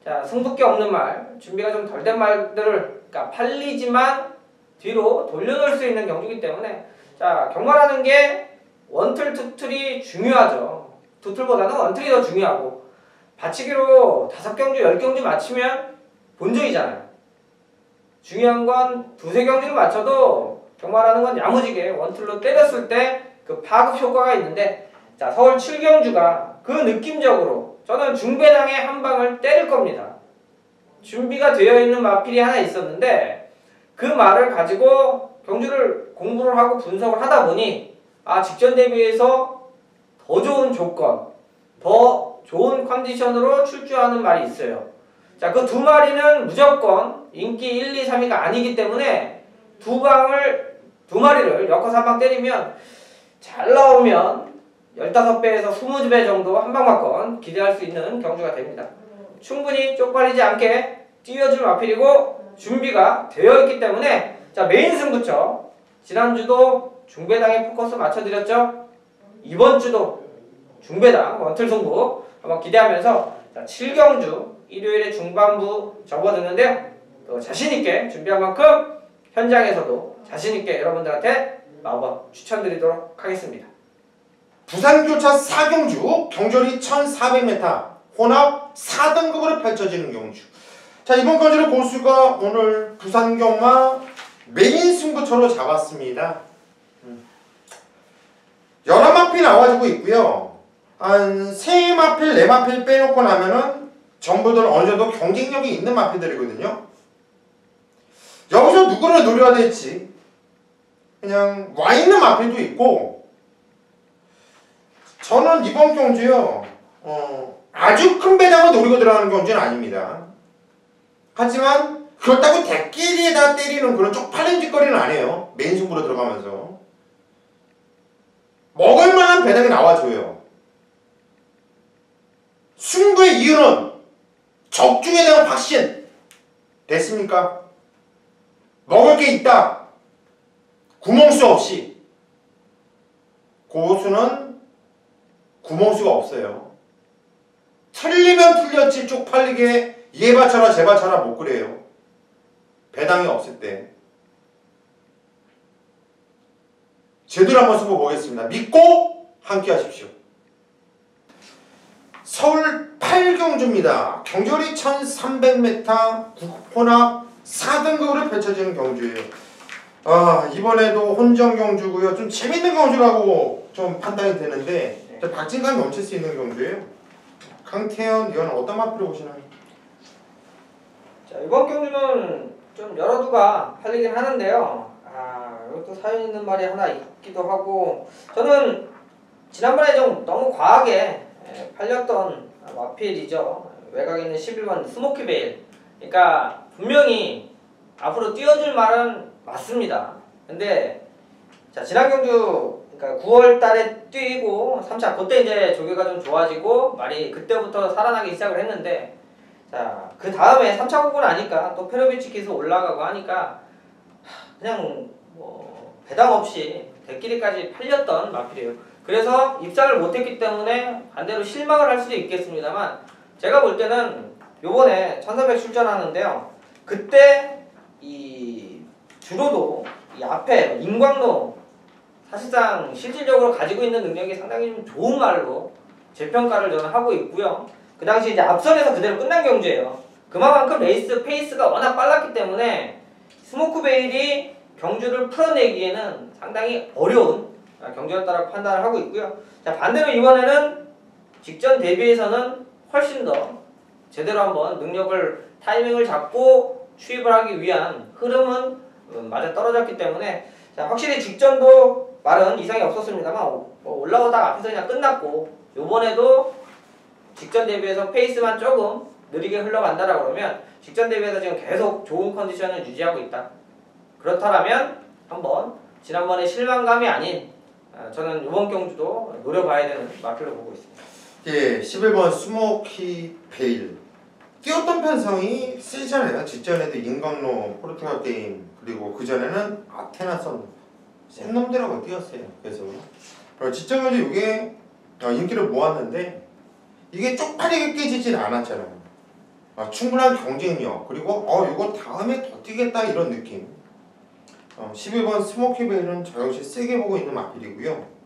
자 승부기 없는 말 준비가 좀 덜 된 말들을 그러니까 팔리지만 뒤로 돌려놓을 수 있는 경주이기 때문에 자 경마라는 게 원틀 투틀이 중요하죠. 투틀보다는 원틀이 더 중요하고 받치기로 5경주 10경주 맞추면 본전이잖아요. 중요한 건 2-3경주를 맞춰도 경마라는 건 야무지게 원틀로 때렸을 때 그 파급 효과가 있는데 자 서울 7경주가 그 느낌적으로 저는 중배당에 한 방을 때릴 겁니다. 준비가 되어 있는 마필이 하나 있었는데 그 말을 가지고 경주를 공부를 하고 분석을 하다 보니 아 직전 대비해서 더 좋은 조건, 더 좋은 컨디션으로 출주하는 말이 있어요. 자, 그 2마리는 무조건 인기 1, 2, 3위가 아니기 때문에 2마리를 엮어서 한 방 때리면 잘 나오면 15배에서 20배 정도 한 방 맞건 기대할 수 있는 경주가 됩니다. 충분히 쪽팔리지 않게 뛰어줄 마필이고 준비가 되어 있기 때문에 자 메인 승부처 지난주도 중배당에 포커스 맞춰드렸죠. 이번 주도 중배당 원틀 승부 한번 기대하면서 자 7경주 일요일에 중반부 접어드는데요. 또 자신있게 준비한 만큼 현장에서도 자신있게 여러분들한테 한번 추천드리도록 하겠습니다. 부산교차 4경주 경절이 1400m 혼합 4등급으로 펼쳐지는 경주. 자 이번 경주를 고수가 오늘 부산경마 메인 승부처로 잡았습니다. 여러 마필 나와주고 있고요. 한 3마필 4마필 빼놓고 나면은 전부들 어느정도 경쟁력이 있는 마필들이거든요. 여기서 누구를 노려야 될지 그냥 와있는 마필도 있고 저는 이번 경주요 아주 큰 배당을 노리고 들어가는 경주는 아닙니다. 하지만 그렇다고 대끼리에다 때리는 그런 쪽팔린 짓거리는 안 해요. 메인 승부로 들어가면서 먹을만한 배당이 나와줘요. 승부의 이유는 적중에 대한 확신 됐습니까? 먹을 게 있다. 구멍수 없이. 고수는 구멍수가 없어요. 틀리면 틀렸지 쪽팔리게 얘 받쳐라 쟤 받쳐라 못 그래요. 배당이 없을 때. 제대로 한번 승부 보겠습니다. 믿고 함께 하십시오. 서울 8경주입니다. 경절이 1300m 혼합 4등급으로 펼쳐지는 경주예요. 이번에도 혼전 경주고요. 좀 재밌는 경주라고 좀 판단이 되는데 박진감이 넘칠 수 있는 경주예요. 강태현 이건 어떤 마필로 보시나요? 자 이번 경주는 좀 여러 두가 팔리긴 하는데요. 이것도 사연 있는 말이 하나 있기도 하고 저는 지난번에 좀 너무 과하게 팔렸던 마필이죠. 외곽에 있는 11번 스모키 베일. 그러니까 분명히 앞으로 뛰어줄 말은 맞습니다. 근데 자 지난 경주 그러니까 9월 달에 뛰고 3차 그때 이제 조개가 좀 좋아지고 말이 그때부터 살아나기 시작을 했는데 자 그 다음에 3차 고고 나니까 또 페로비치 기수 올라가고 하니까 그냥 뭐 배당 없이 대끼리까지 팔렸던 마필이에요. 그래서 입상을 못했기 때문에 반대로 실망을 할 수도 있겠습니다만 제가 볼 때는 요번에 1300 출전하는데요. 그때 이 주로도 이 앞에 인광로 사실상 실질적으로 가지고 있는 능력이 상당히 좀 좋은 말로 재평가를 저는 하고 있고요. 그 당시 이제 앞선에서 그대로 끝난 경주예요. 그만큼 레이스 페이스가 워낙 빨랐기 때문에 스모크 베일이 경주를 풀어내기에는 상당히 어려운 경주였다라고 판단을 하고 있고요. 자 반대로 이번에는 직전 대비해서는 훨씬 더 제대로 한번 능력을 타이밍을 잡고 추입을 하기 위한 흐름은 맞아 떨어졌기 때문에 자 확실히 직전도 말은 이상이 없었습니다만 올라오다가 앞에서 그냥 끝났고 요번에도 직전 대비해서 페이스만 조금 느리게 흘러간다라 그러면 직전 대비해서 지금 계속 좋은 컨디션을 유지하고 있다. 그렇다면 한번 지난번에 실망감이 아닌 저는 이번 경주도 노려봐야 되는 마필로 보고 있습니다. 예, 11번 스모키 베일 뛰었던 편성이 세잖아요. 직전에도 인강로 포르투갈 게임 그리고 그전에는 아테나선 센 놈들하고 뛰었어요. 그래서 직전 경주 이게 인기를 모았는데 이게 쪽팔리게 깨지진 않았잖아요. 충분한 경쟁력 그리고 이거 다음에 더 뛰겠다 이런 느낌. 11번 스모키벨은 저 역시 세게 보고 있는 마필이고요.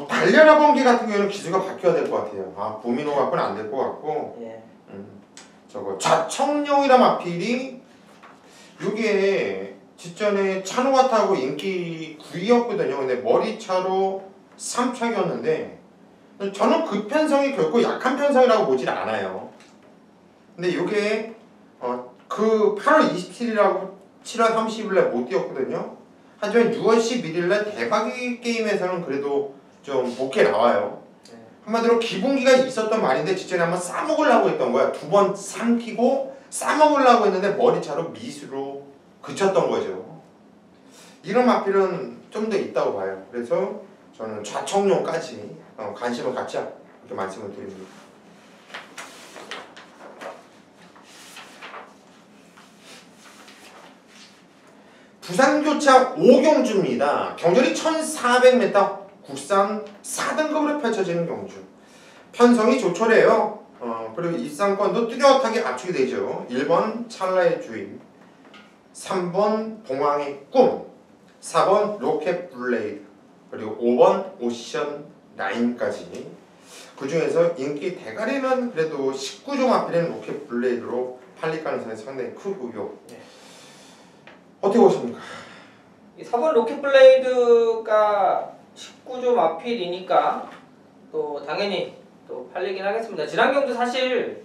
달려라 번개 같은 경우에는 기수가 바뀌어야 될 것 같아요. 부민호 갖고는 안 될 것 같고. 예. 저거 좌청룡이란 마필이 이게 직전에 찬호가타하고 인기 9위였거든요. 근데 머리차로 3착이었는데 저는 그 편성이 결코 약한 편성이라고 보질 않아요. 근데 이게 그 8월 27일하고 7월 30일날 못 뛰었거든요. 하지만 6월 11일날 대박이 게임에서는 그래도 좀 좋게 나와요. 한마디로 기본기가 있었던 말인데 직전에 한번 싸먹으려고 했던 거야. 2번 삼키고 싸먹으려고 했는데 머리차로 미수로 그쳤던 거죠. 이런 마필은 좀 더 있다고 봐요. 그래서 저는 좌청룡까지 관심을 갖자 이렇게 말씀을 드립니다. 부산교차 5경주입니다. 경절이 1400m 국산 4등급으로 펼쳐지는 경주. 편성이 조촐해요. 그리고 입상권도 뚜렷하게 압축이 되죠. 1번 찰나의 주인, 3번 봉황의 꿈, 4번 로켓 블레이드, 그리고 5번 오션 라인까지. 그 중에서 인기 대가리는 그래도 19종 앞에는 로켓 블레이드로 팔릴 가능성이 상당히 크고요. 네. 어떻게 보십니까? 이 4번 로켓 블레이드가 19조 마필이니까 또 당연히 또 팔리긴 하겠습니다. 지난 경주 사실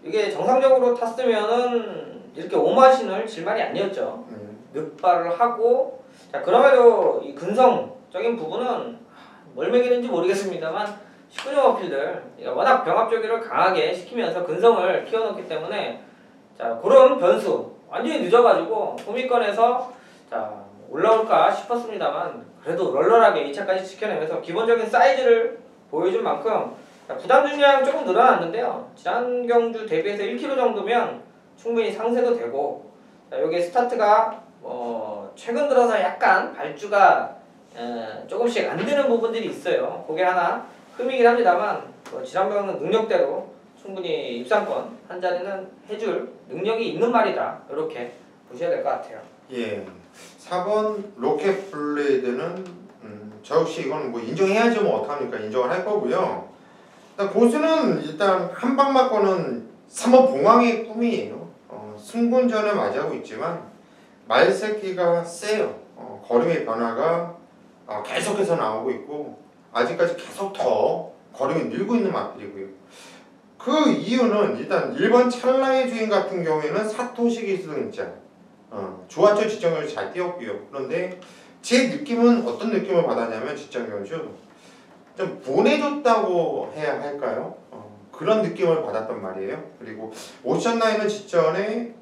이게 정상적으로 탔으면은 이렇게 오마신을 질 말이 아니었죠. 늑발을 하고, 자 그럼에도 이 근성적인 부분은 뭘 매기는지 모르겠습니다만 19조 마필들 워낙 병합조기를 강하게 시키면서 근성을 키워놓기 때문에 자 그런 변수 완전히 늦어가지고 소미권에서 자 올라올까 싶었습니다만 그래도 널널하게 2차까지 지켜내면서 기본적인 사이즈를 보여준 만큼 부담 중량 조금 늘어났는데요. 지난 경주 대비해서 1kg 정도면 충분히 상세도 되고, 자, 여기 스타트가 최근 들어서 약간 발주가 조금씩 안 되는 부분들이 있어요. 그게 하나 흠이긴 합니다만 지난번은 능력대로 충분히 입상권 한 자리는 해줄 능력이 있는 말이다. 이렇게 보셔야 될 것 같아요. 예, 4번 로켓 블레이드는 저 역시 이건 뭐 인정해야죠. 뭐 어떡합니까? 인정을 할 거고요. 일단 고수는 일단 한 방 맞고는 3번 봉황의 꿈이에요. 승군전을 맞이하고 있지만 말새끼가 세요. 걸음의 변화가 계속해서 나오고 있고 아직까지 계속 더 걸음이 늘고 있는 마필이고요. 그 이유는 일단 1번 찰나의 주인 같은 경우에는 사토시 기승자 좋았죠. 직전경주 잘 뛰었고요. 그런데 제 느낌은 어떤 느낌을 받았냐면 직전경주 좀 보내줬다고 해야 할까요? 그런 느낌을 받았단 말이에요. 그리고 오션라인은 직전에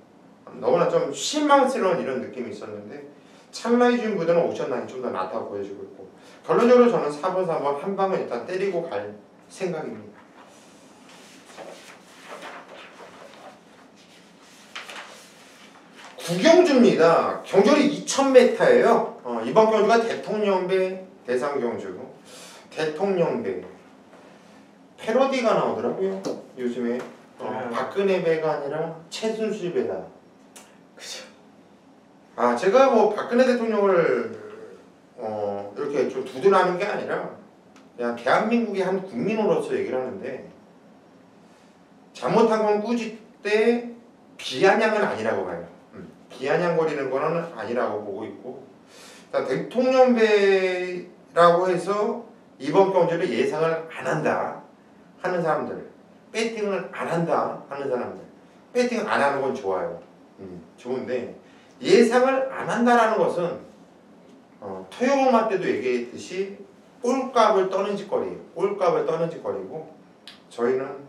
너무나 좀 실망스러운 이런 느낌이 있었는데 찰나의 주인보다는 오션라인이 좀 더 낫다고 보여지고 있고 결론적으로 저는 4번 3번 한 방은 일단 때리고 갈 생각입니다. 구경주입니다. 경절이 2000m예요. 이번 경주가 대통령배 대상경주. 대통령배 패러디가 나오더라고요. 요즘에 박근혜 배가 아니라 최순실 배다. 그죠. 제가 뭐 박근혜 대통령을 이렇게 좀 두둔하는 게 아니라 그냥 대한민국의 한 국민으로서 얘기를 하는데 잘못한 건 꾸짖되 비아냥은 아니라고 봐요. 비아냥거리는 거는 아니라고 보고 있고 대통령배라고 해서 이번 경주를 예상을 안 한다 하는 사람들, 배팅을 안 한다 하는 사람들, 배팅 안 하는 건 좋아요. 좋은데 예상을 안 한다라는 것은 토요일마 때도 얘기했듯이 꼴값을 떠는 짓거리예요. 꼴값을 떠는 짓거리고 저희는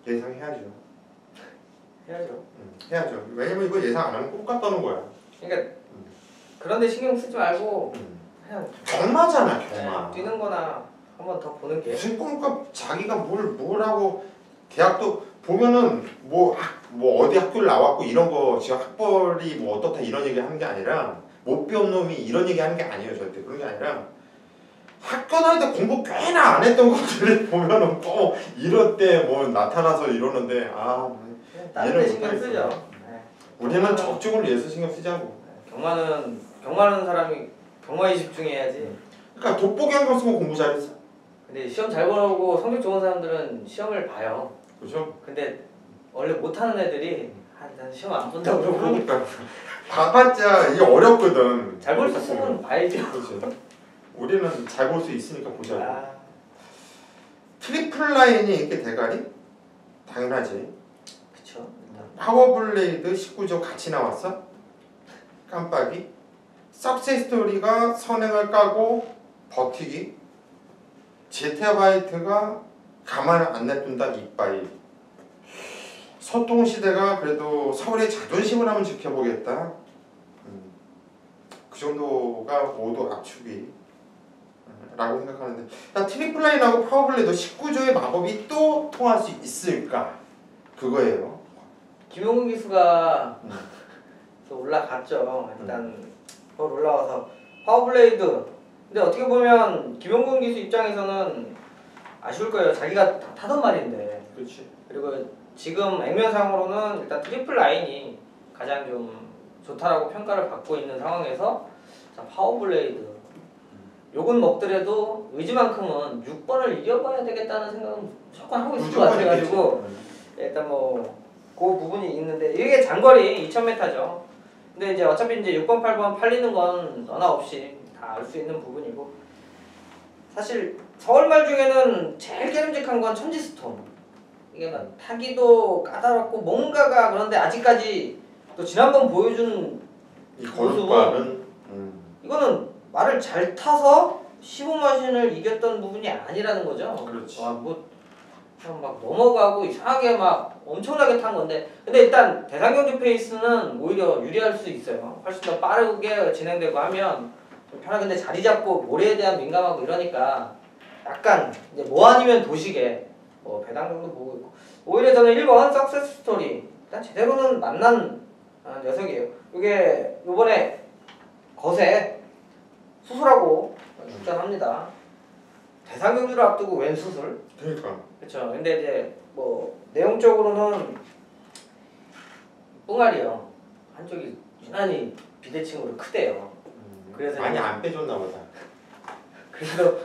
예상해야죠. 해야죠. 왜냐면 이거 예상 안 하면 꼴값 떠는 거야. 그러니까 그런데 신경 쓰지 말고 그냥 경마잖아, 경마. 뛰는 거나 한번 더 보는 게. 무슨 꼴값 자기가 뭘 하고 대학도 보면은 뭐 어디 학교를 나왔고 이런 거 지금 학벌이 뭐 어떻다 이런 얘기 하는 게 아니라 못 배운 놈이 이런 얘기 하는 게 아니에요. 절대 그런 게 아니라 학교 다닐 때 공부 꽤나 안 했던 것들을 보면은 또 이럴 때 뭐 나타나서 이러는데 다른 데 신경 쓰죠. 우리는 적중을 위해서 신경 쓰자고. 경마하는 사람이 경마에 집중해야지. 그러니까 돋보기 한경 쓰고 공부 잘했어. 근데 시험 잘 보고 성적 좋은 사람들은 시험을 봐요. 그죠? 근데 원래 못하는 애들이 난 시험 안 본다고 그러고 그러니까 봐봤자 이게 어렵거든. 잘 볼 수 있으면 봐야죠. 그렇죠. 우리는 잘 볼 수 있으니까 보자고. 아, 트리플 라인이 이렇게 대가리? 당연하지. 그쵸. 파워블레이드 19조 같이 나왔어? 깜빡이. 석세스 스토리가 선행을 까고 버티기. 제타바이트가 가만 안 냅둔다 이빠이. 소통시대가 그래도 서울의 자존심을 한번 지켜보겠다. 그 정도가 모두 압축이 라고 생각하는데, 트리플라인하고 파워블레이드 19조의 마법이 또 통할 수 있을까? 그거예요. 김용훈 기수가 또 올라갔죠. 일단 서울 올라와서 파워블레이드. 근데 어떻게 보면 김용훈 기수 입장에서는 아쉬울 거예요. 자기가 다 타던 말인데. 그렇지. 그리고 지금 액면상으로는 일단 트리플 라인이 가장 좀 좋다라고 평가를 받고 있는 상황에서 자, 파워블레이드 욕은 먹더라도 의지만큼은 6번을 이겨봐야 되겠다는 생각은 무조건 하고 있을 것 같아가지고 일단 뭐 그 부분이 있는데 이게 장거리 2000m죠. 근데 이제 어차피 이제 6번, 8번 팔리는 건 너나 없이 다 알 수 있는 부분이고 사실 서울말 중에는 제일 깨름직한 건 천지스톤. 이게 막 타기도 까다롭고 뭔가가 그런데 아직까지 또 지난번 보여준 이 거룩과는 이거는 말을 잘 타서 15마신을 이겼던 부분이 아니라는 거죠. 그렇지. 와, 뭐 그냥 막 넘어가고 이상하게 막 엄청나게 탄 건데 근데 일단 대상경주 페이스는 오히려 유리할 수 있어요. 훨씬 더 빠르게 진행되고 하면 좀 편하게 근데 자리 잡고 모래에 대한 민감하고 이러니까 약간 이제 뭐 아니면 도시계 뭐 배당 정도 보고 있고 오히려 저는 1번 석세스 스토리 일단 제대로는 만난 녀석이에요. 이게 요번에 거세 수술하고 출전합니다. 대상경주를 앞두고 웬 수술? 그러니까. 그렇죠. 근데 이제 뭐 내용적으로는 뿡알이요. 한쪽이 유난히 비대칭으로 크대요. 그래서 많이 안 빼줬나 보다. 그래서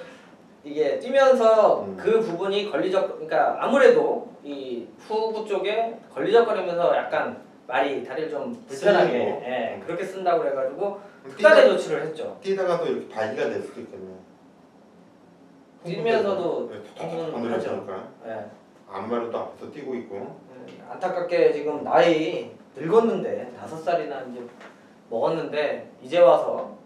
이게 뛰면서 그 부분이 그러니까 아무래도 이 후구 쪽에 걸리적거리면서 약간 말이 다리를 좀 불편하게 예, 그렇게 쓴다고 그래가지고 특단의 조치를 했죠. 뛰다가도 이렇게 발기가 될 수도 있겠네. 뛰면서도 건드려지니까. 예. 안마로도 앞에서 뛰고 있고. 안타깝게 지금 나이 늙었는데 5살이나 이제 먹었는데 이제 와서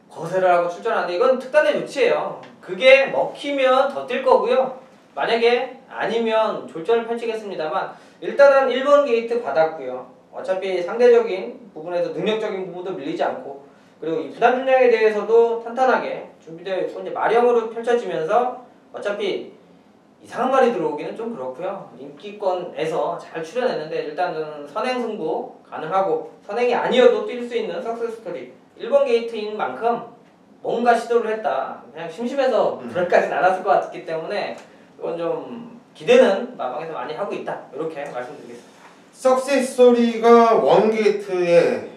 거세를 하고 출전하는데 이건 특단의 조치예요. 그게 먹히면 더 뛸 거고요. 만약에 아니면 졸전을 펼치겠습니다만 일단은 1번 게이트 받았고요. 어차피 상대적인 부분에서 능력적인 부분도 밀리지 않고 그리고 이 부담 중량에 대해서도 탄탄하게 준비되어 있고 이제 마령으로 펼쳐지면서 어차피 이상한 말이 들어오기는 좀 그렇고요. 인기권에서 잘 출연했는데 일단은 선행 승부 가능하고 선행이 아니어도 뛸 수 있는 석세스 스토리 1번 게이트인 만큼 뭔가 시도를 했다. 그냥 심심해서 그럴까지는 않았을 것 같기 때문에 이건 좀 기대는 마방에서 많이 하고 있다. 이렇게 말씀드리겠습니다. 석세스 스토리가 원게이트에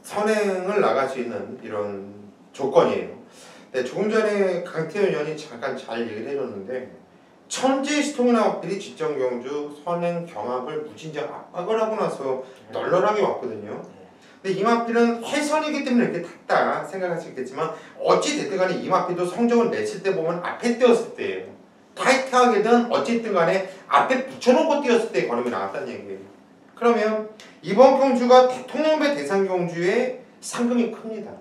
선행을 나갈 수 있는 이런 조건이에요. 네, 조금 전에 강태현 의원이 잠깐 잘 얘기를 해줬는데 천지스통이나 어필이 직전경주 선행 경합을 무진장 압박을 하고 나서 널널하게 왔거든요. 근데 이마피는 해선이기 때문에 이렇게 탔다 생각할 수 있겠지만 어찌 됐든 간에 이마피도 성적을 냈을 때 보면 앞에 뛰었을 때예요. 타이트하게든 어쨌든 간에 앞에 붙여놓고 뛰었을 때 걸음이 나왔다는 얘기예요. 그러면 이번 경주가 대통령배 대상경주의 상금이 큽니다.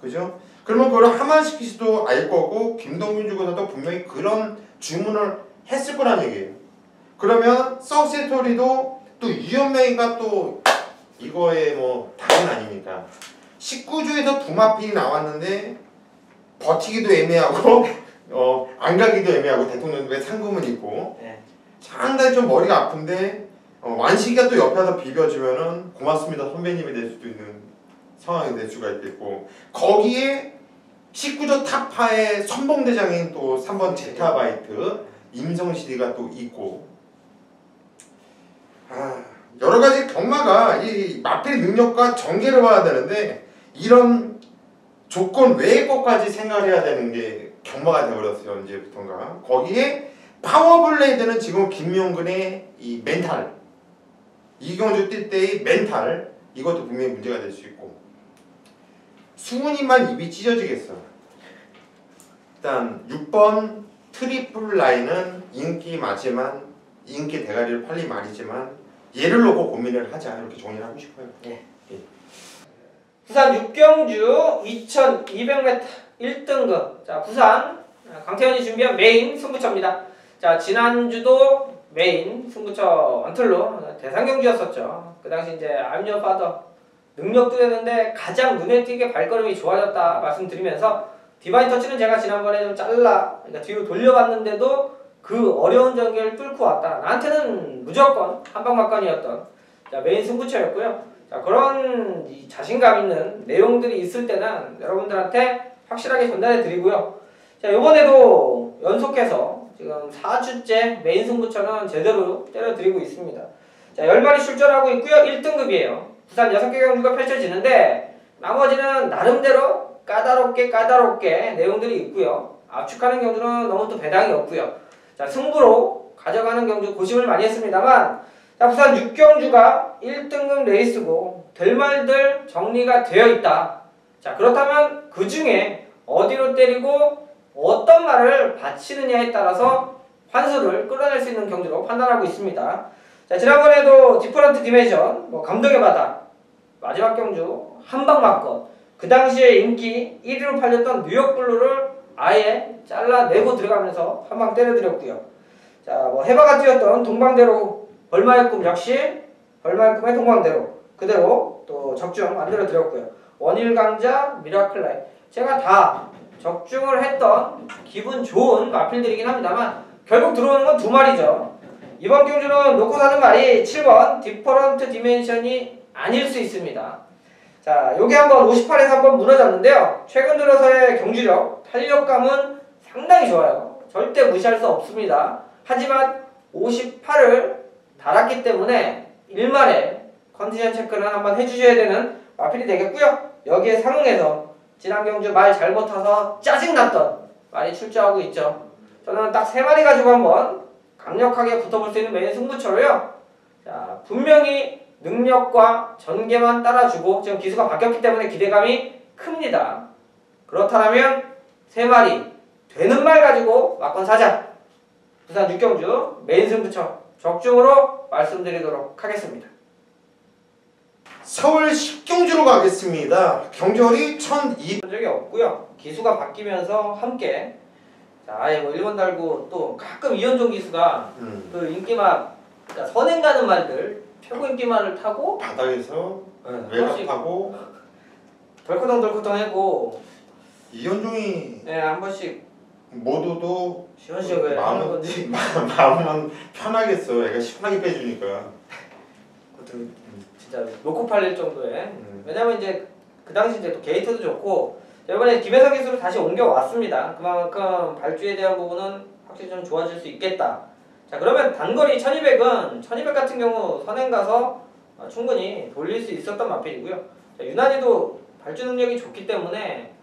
그죠? 그러면 그걸 하만시키시도 알 거고 김동균 주고서도 분명히 그런 주문을 했을 거란 얘기예요. 그러면 석세토리도 또 유연맹이가 또 이거에 뭐 당연 아닙니까? 19조에서 두 마필이 나왔는데 버티기도 애매하고 안 가기도 애매하고 대통령배 상금은 있고 상당히 좀 머리가 아픈데 완식이가 또 옆에 와서 비벼주면은 고맙습니다 선배님이 될 수도 있는 상황이 될 수가 있겠고 거기에 19조 타파의 선봉대장인 또 3번 제타바이트 임성시리가 또 있고 여러가지 경기 우리가 이 마필 능력과 전개를 봐야 되는데 이런 조건 외의 것까지 생각을 해야 되는 게 경마가 되어버렸어요. 언제부턴가. 거기에 파워블레이드는 지금 김용근의 이 멘탈, 이경주 뛸 때의 멘탈, 이것도 분명히 문제가 될 수 있고, 수훈이만 입이 찢어지겠어. 일단 6번 트리플 라인은 인기 맞지만, 인기 대가리를 팔린 말이지만 얘를 놓고 고민을 하자, 이렇게 정리를 하고 싶어요. 예. 부산 육경주 2200m 1등급. 자, 부산 강태현이 준비한 메인 승부처입니다. 자, 지난주도 메인 승부처 원틀로 대상 경주였었죠. 그 당시 이제 I'm your father 능력도 되는데 가장 눈에 띄게 발걸음이 좋아졌다 말씀드리면서 디바인 터치는 제가 지난번에 좀 그러니까 뒤로 돌려봤는데도 그 어려운 전개를 뚫고 왔다. 나한테는 무조건 한방막간이었던 자, 메인 승부처였고요. 자, 그런 이 자신감 있는 내용들이 있을 때는 여러분들한테 확실하게 전달해 드리고요. 자, 요번에도 연속해서 지금 4주째 메인 승부처는 제대로 때려드리고 있습니다. 자, 10마리 출전하고 있고요. 1등급이에요. 부산 6개 경주가 펼쳐지는데 나머지는 나름대로 까다롭게 내용들이 있고요. 압축하는 경주는 너무 또 배당이 없고요. 자, 승부로 가져가는 경주 고심을 많이 했습니다만 자, 부산 6경주가 1등급 레이스고 될 말들 정리가 되어 있다. 자, 그렇다면 그 중에 어디로 때리고 어떤 말을 바치느냐에 따라서 환수를 끌어낼 수 있는 경주로 판단하고 있습니다. 자, 지난번에도 디퍼런트 디멘션, 감독의 바다, 마지막 경주 한방막건, 그 당시에 인기 1위로 팔렸던 뉴욕블루를 아예 잘라내고 들어가면서 한방 때려드렸고요. 자, 해바가 뛰었던 동방대로 벌마의 꿈 역시 벌마의 꿈의 동방대로 그대로 또 적중 만들어드렸고요. 원일강자, 미라클라이 제가 다 적중을 했던 기분 좋은 마필들이긴 합니다만 결국 들어오는 건 2마리죠. 이번 경주는 놓고 사는 말이 7번 디퍼런트 디멘션이 아닐 수 있습니다. 자, 요게 한번 58에서 한번 무너졌는데요. 최근 들어서의 경주력, 탄력감은 상당히 좋아요. 절대 무시할 수 없습니다. 하지만 58을 달았기 때문에 일말에 컨디션 체크는 한번 해주셔야 되는 마필이 되겠고요. 여기에 상응해서 지난 경주 말 잘못 타서 짜증났던 말이 출조하고 있죠. 저는 딱 3마리 가지고 한번 강력하게 붙어볼 수 있는 메인 승부처로요. 자, 분명히 능력과 전개만 따라주고 지금 기수가 바뀌었기 때문에 기대감이 큽니다. 그렇다면 3마리 되는 말 가지고 막건 사자. 부산 6경주 메인 승부처 적중으로 말씀드리도록 하겠습니다. 서울 10경주로 가겠습니다. 경주월이 1200. 적이 없고요. 기수가 바뀌면서 함께 자, 아예 1번 달고 또 가끔 이현종 기수가 그 인기말, 그러니까 선행 가는 말들 최고 인기말을 타고 바닥에서 외곽하고 덜커덩 하고 이현종이 한 번씩 모두도 시원시원하게 하는 건지 마음은 편하겠어. 애가 시원하게 빼주니까. 그것도 진짜 놓고 팔릴 정도의 왜냐면 이제 그 당시 이제 또 게이트도 좋고 이번에 김혜성 기수로 다시 옮겨왔습니다. 그만큼 발주에 대한 부분은 확실히 좀 좋아질 수 있겠다. 자, 그러면 단거리 1200은 1200 같은 경우 선행 가서 충분히 돌릴 수 있었던 마필이고요. 자, 유난히도 발주 능력이 좋기 때문에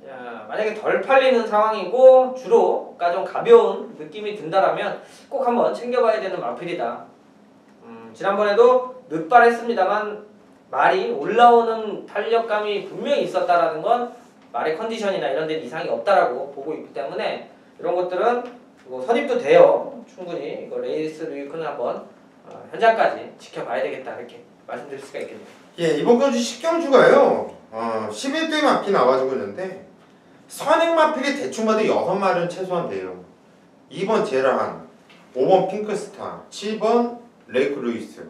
자, 만약에 덜 팔리는 상황이고 주로가 좀 가벼운 느낌이 든다라면 꼭 한번 챙겨봐야 되는 마필이다. 지난번에도 늦발했습니다만 말이 올라오는 탄력감이 분명히 있었다라는 건 말의 컨디션이나 이런 데는 이상이 없다라고 보고 있기 때문에 이런 것들은 선입도 돼요. 충분히 이거 레이스 루이크는 한번 현장까지 지켜봐야 되겠다 이렇게 말씀드릴 수가 있겠네요. 예, 이번 경주 10경주가요 11대 마필 나와주고 있는데 선행 마필이 대충 봐도 6마리는 최소한 돼요. 2번 제라한, 5번 핑크스타, 7번 레이크 루이스,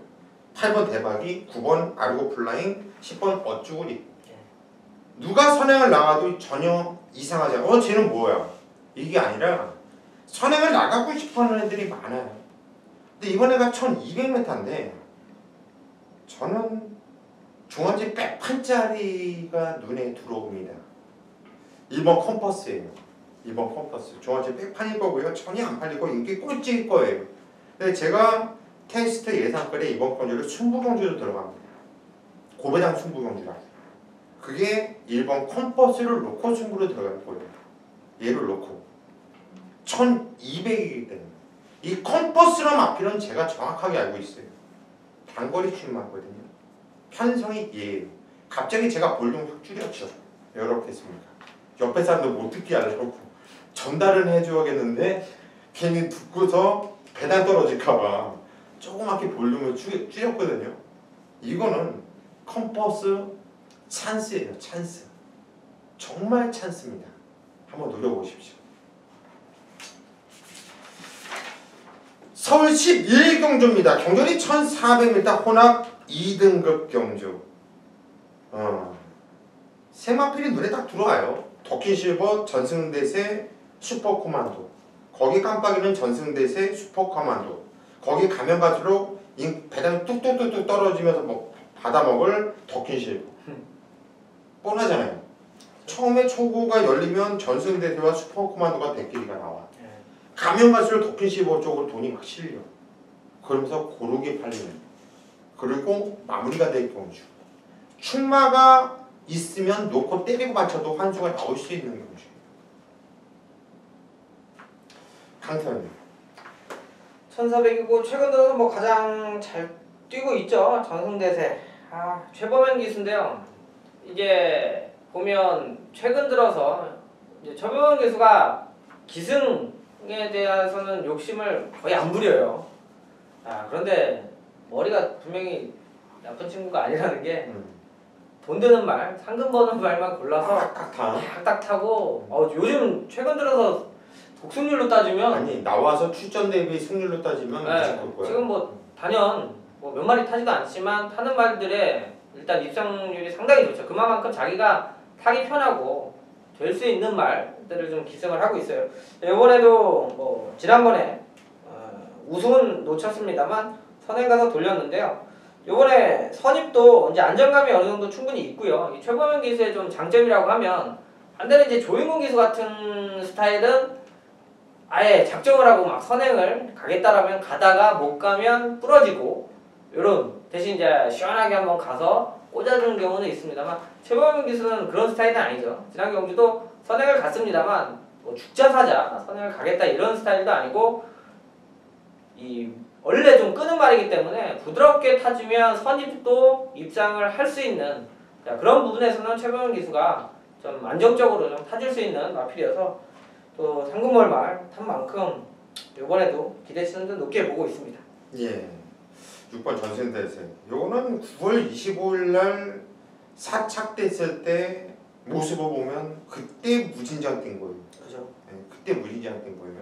8번 대박이, 9번 아르고 플라잉, 10번 어쭈구리. 누가 선행을 나가도 전혀 이상하지 않아. 쟤는 뭐야? 이게 아니라 선행을 나가고 싶어하는 애들이 많아요. 근데 이번 애가 1200m인데 저는 중원지 백판짜리가 눈에 들어옵니다. 1번 컴퍼스예요. 2번 컴퍼스. 중원지 백판일 거고요. 전혀 안 팔리고 인기 꼴찌일 거예요. 근데 제가 테스트 예상거리에 이번 경주를 승부경주로 들어갑니다. 고배당 승부 경주라. 그게 1번 컴퍼스를 놓고 승부로 들어갈 거예요. 얘를 놓고 1200이기 때문에 이 컴퍼스랑 마필은 제가 정확하게 알고 있어요. 단거리 출마거든요. 편성이 얘예요. 갑자기 제가 볼륨 확 줄였죠. 왜 그렇게 했습니까? 옆에 사람들 못 듣게 하려고 전달은 해줘야겠는데 괜히 듣고서 배당 떨어질까봐 조그맣게 볼륨을 줄였거든요. 이거는 컴퍼스 찬스예요. 찬스. 정말 찬스입니다. 한번 노려보십시오. 서울 11경주입니다. 경전이 1400m 혼합 2등급 경주. 세마필이 눈에 딱 들어와요. 더킹실버 전승대세 슈퍼코만도. 거기 깜빡이는 전승대세 슈퍼코만도. 거기 가면 갈수록 배당이 뚝뚝뚝뚝 떨어지면서 뭐 받아먹을 더킹실버. 뻔하잖아요. 처음에 초구가 열리면 전승대세와 슈퍼코만도가 대끼리가 나와. 가면 갈수록 더킹실버 쪽으로 돈이 막 실려. 그러면서 고르게 팔리는. 그리고 마무리가 될 경주. 출마가 있으면 놓고 때리고 맞춰도 환수가 나올 수 있는 경주예요. 강태현님. 1400이고 최근 들어서 뭐 가장 잘 뛰고 있죠. 전승대세. 최범현 기수인데요. 이게 보면 최근 들어서 이제 최범현 기수가 기승에 대해서는 욕심을 거의 안 부려요. 그런데 머리가 분명히 나쁜 친구가 아니라는 게 돈 드는 말, 상금 버는 말만 골라서 딱 타고 요즘 최근 들어서 독승률로 따지면 아니 나와서 출전 대비 승률로 따지면 지금 뭐 단연 뭐 몇 마리 타지도 않지만 타는 말들의 일단 입상률이 상당히 좋죠. 그만큼 자기가 타기 편하고 될 수 있는 말들을 좀 기승을 하고 있어요. 이번에도 뭐 지난번에 우승은 놓쳤습니다만 선행 가서 돌렸는데요. 이번에 선입도 이제 안정감이 어느 정도 충분히 있고요. 이 최범현 기수의 좀 장점이라고 하면 반대로 이제 조인공 기수 같은 스타일은 아예 작정을 하고 막 선행을 가겠다라면 가다가 못 가면 부러지고 이런 대신 이제 시원하게 한번 가서 꽂아주는 경우는 있습니다만 최범현 기수는 그런 스타일은 아니죠. 지난 경주도 선행을 갔습니다만 뭐 죽자 사자 선행을 가겠다 이런 스타일도 아니고 원래 좀 끄는 말이기 때문에 부드럽게 타주면 선입도 입상을 할 수 있는 그런 부분에서는 최범현 기수가 좀 안정적으로 좀 타줄 수 있는 마필이어서 또 상금월말 탄 만큼 이번에도 기대치는 좀 높게 보고 있습니다. 예, 6번 전승대세. 요거는 9월 25일 날 사착됐을 때 모습을 보면 그때 무진장 뛴 거예요. 그죠? 네, 그때 무진장 뛴 거예요.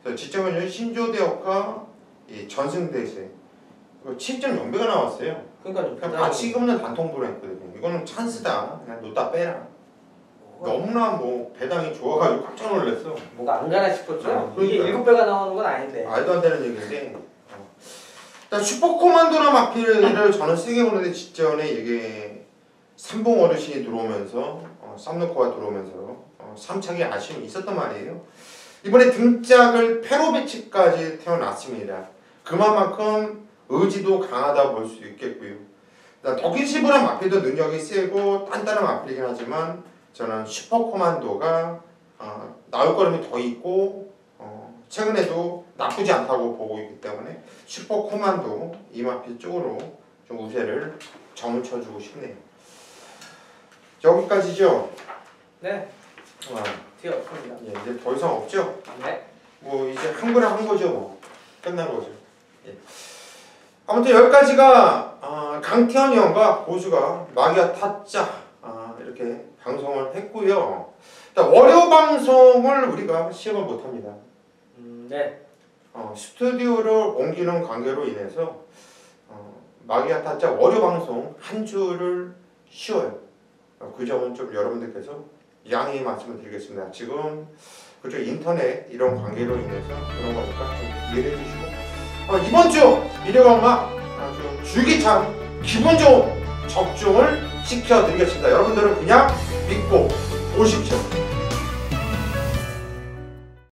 그래서 지점은 신조대역과 이 전승대세 7점 연배가 나왔어요. 그러니까 가치 없는 단통부를 했거든요. 이거는 찬스다. 그냥 놓다 빼라. 너무나 뭐 배당이 좋아가지고 깜짝 놀랐어. 뭐가 안 가나 싶었죠? 그러니까. 이게 7배가 나오는 건 아닌데. 말도 안 되는 얘기인데. 일단 슈퍼코만도나 마필을 저는 세게 보는데 직전에 이게 삼봉 어르신이 들어오면서 쌈놓고가 들어오면서 3착이 아쉬움이 있었단 말이에요. 이번에 등짝을 페로비치까지 태어났습니다. 그만큼 의지도 강하다 볼 수 있겠고요. 더킹실버란 마필도 능력이 세고 단단한 마필이긴 하지만 저는 슈퍼코만도가 나올 걸음이 더 있고 최근에도 나쁘지 않다고 보고 있기 때문에 슈퍼코만도 이 마필 쪽으로 좀 우세를 점을 쳐주고 싶네요. 여기까지죠? 네. 뒤에 없습니다. 예, 이제 더 이상 없죠? 네. 뭐 이제 한 거랑 한 거죠, 뭐 끝난 거죠. 예. 아무튼 여기까지가 강태현 형과 고수가 마기아 타짜 이렇게 방송을 했고요. 월요 방송을 우리가 시험을 못합니다. 네. 스튜디오를 옮기는 관계로 인해서 마기아 타짜 월요 방송 한 주를 쉬어요. 그 점은 좀 여러분들께서 양해의 말씀을 드리겠습니다. 지금 그쪽 인터넷 이런 관계로 인해서 그런 거니까 좀 이해해 주시고 이번 주 미래광학 아주 줄기찬 기분 좋은 적중을 시켜드리겠습니다. 여러분들은 그냥 믿고 오십시오.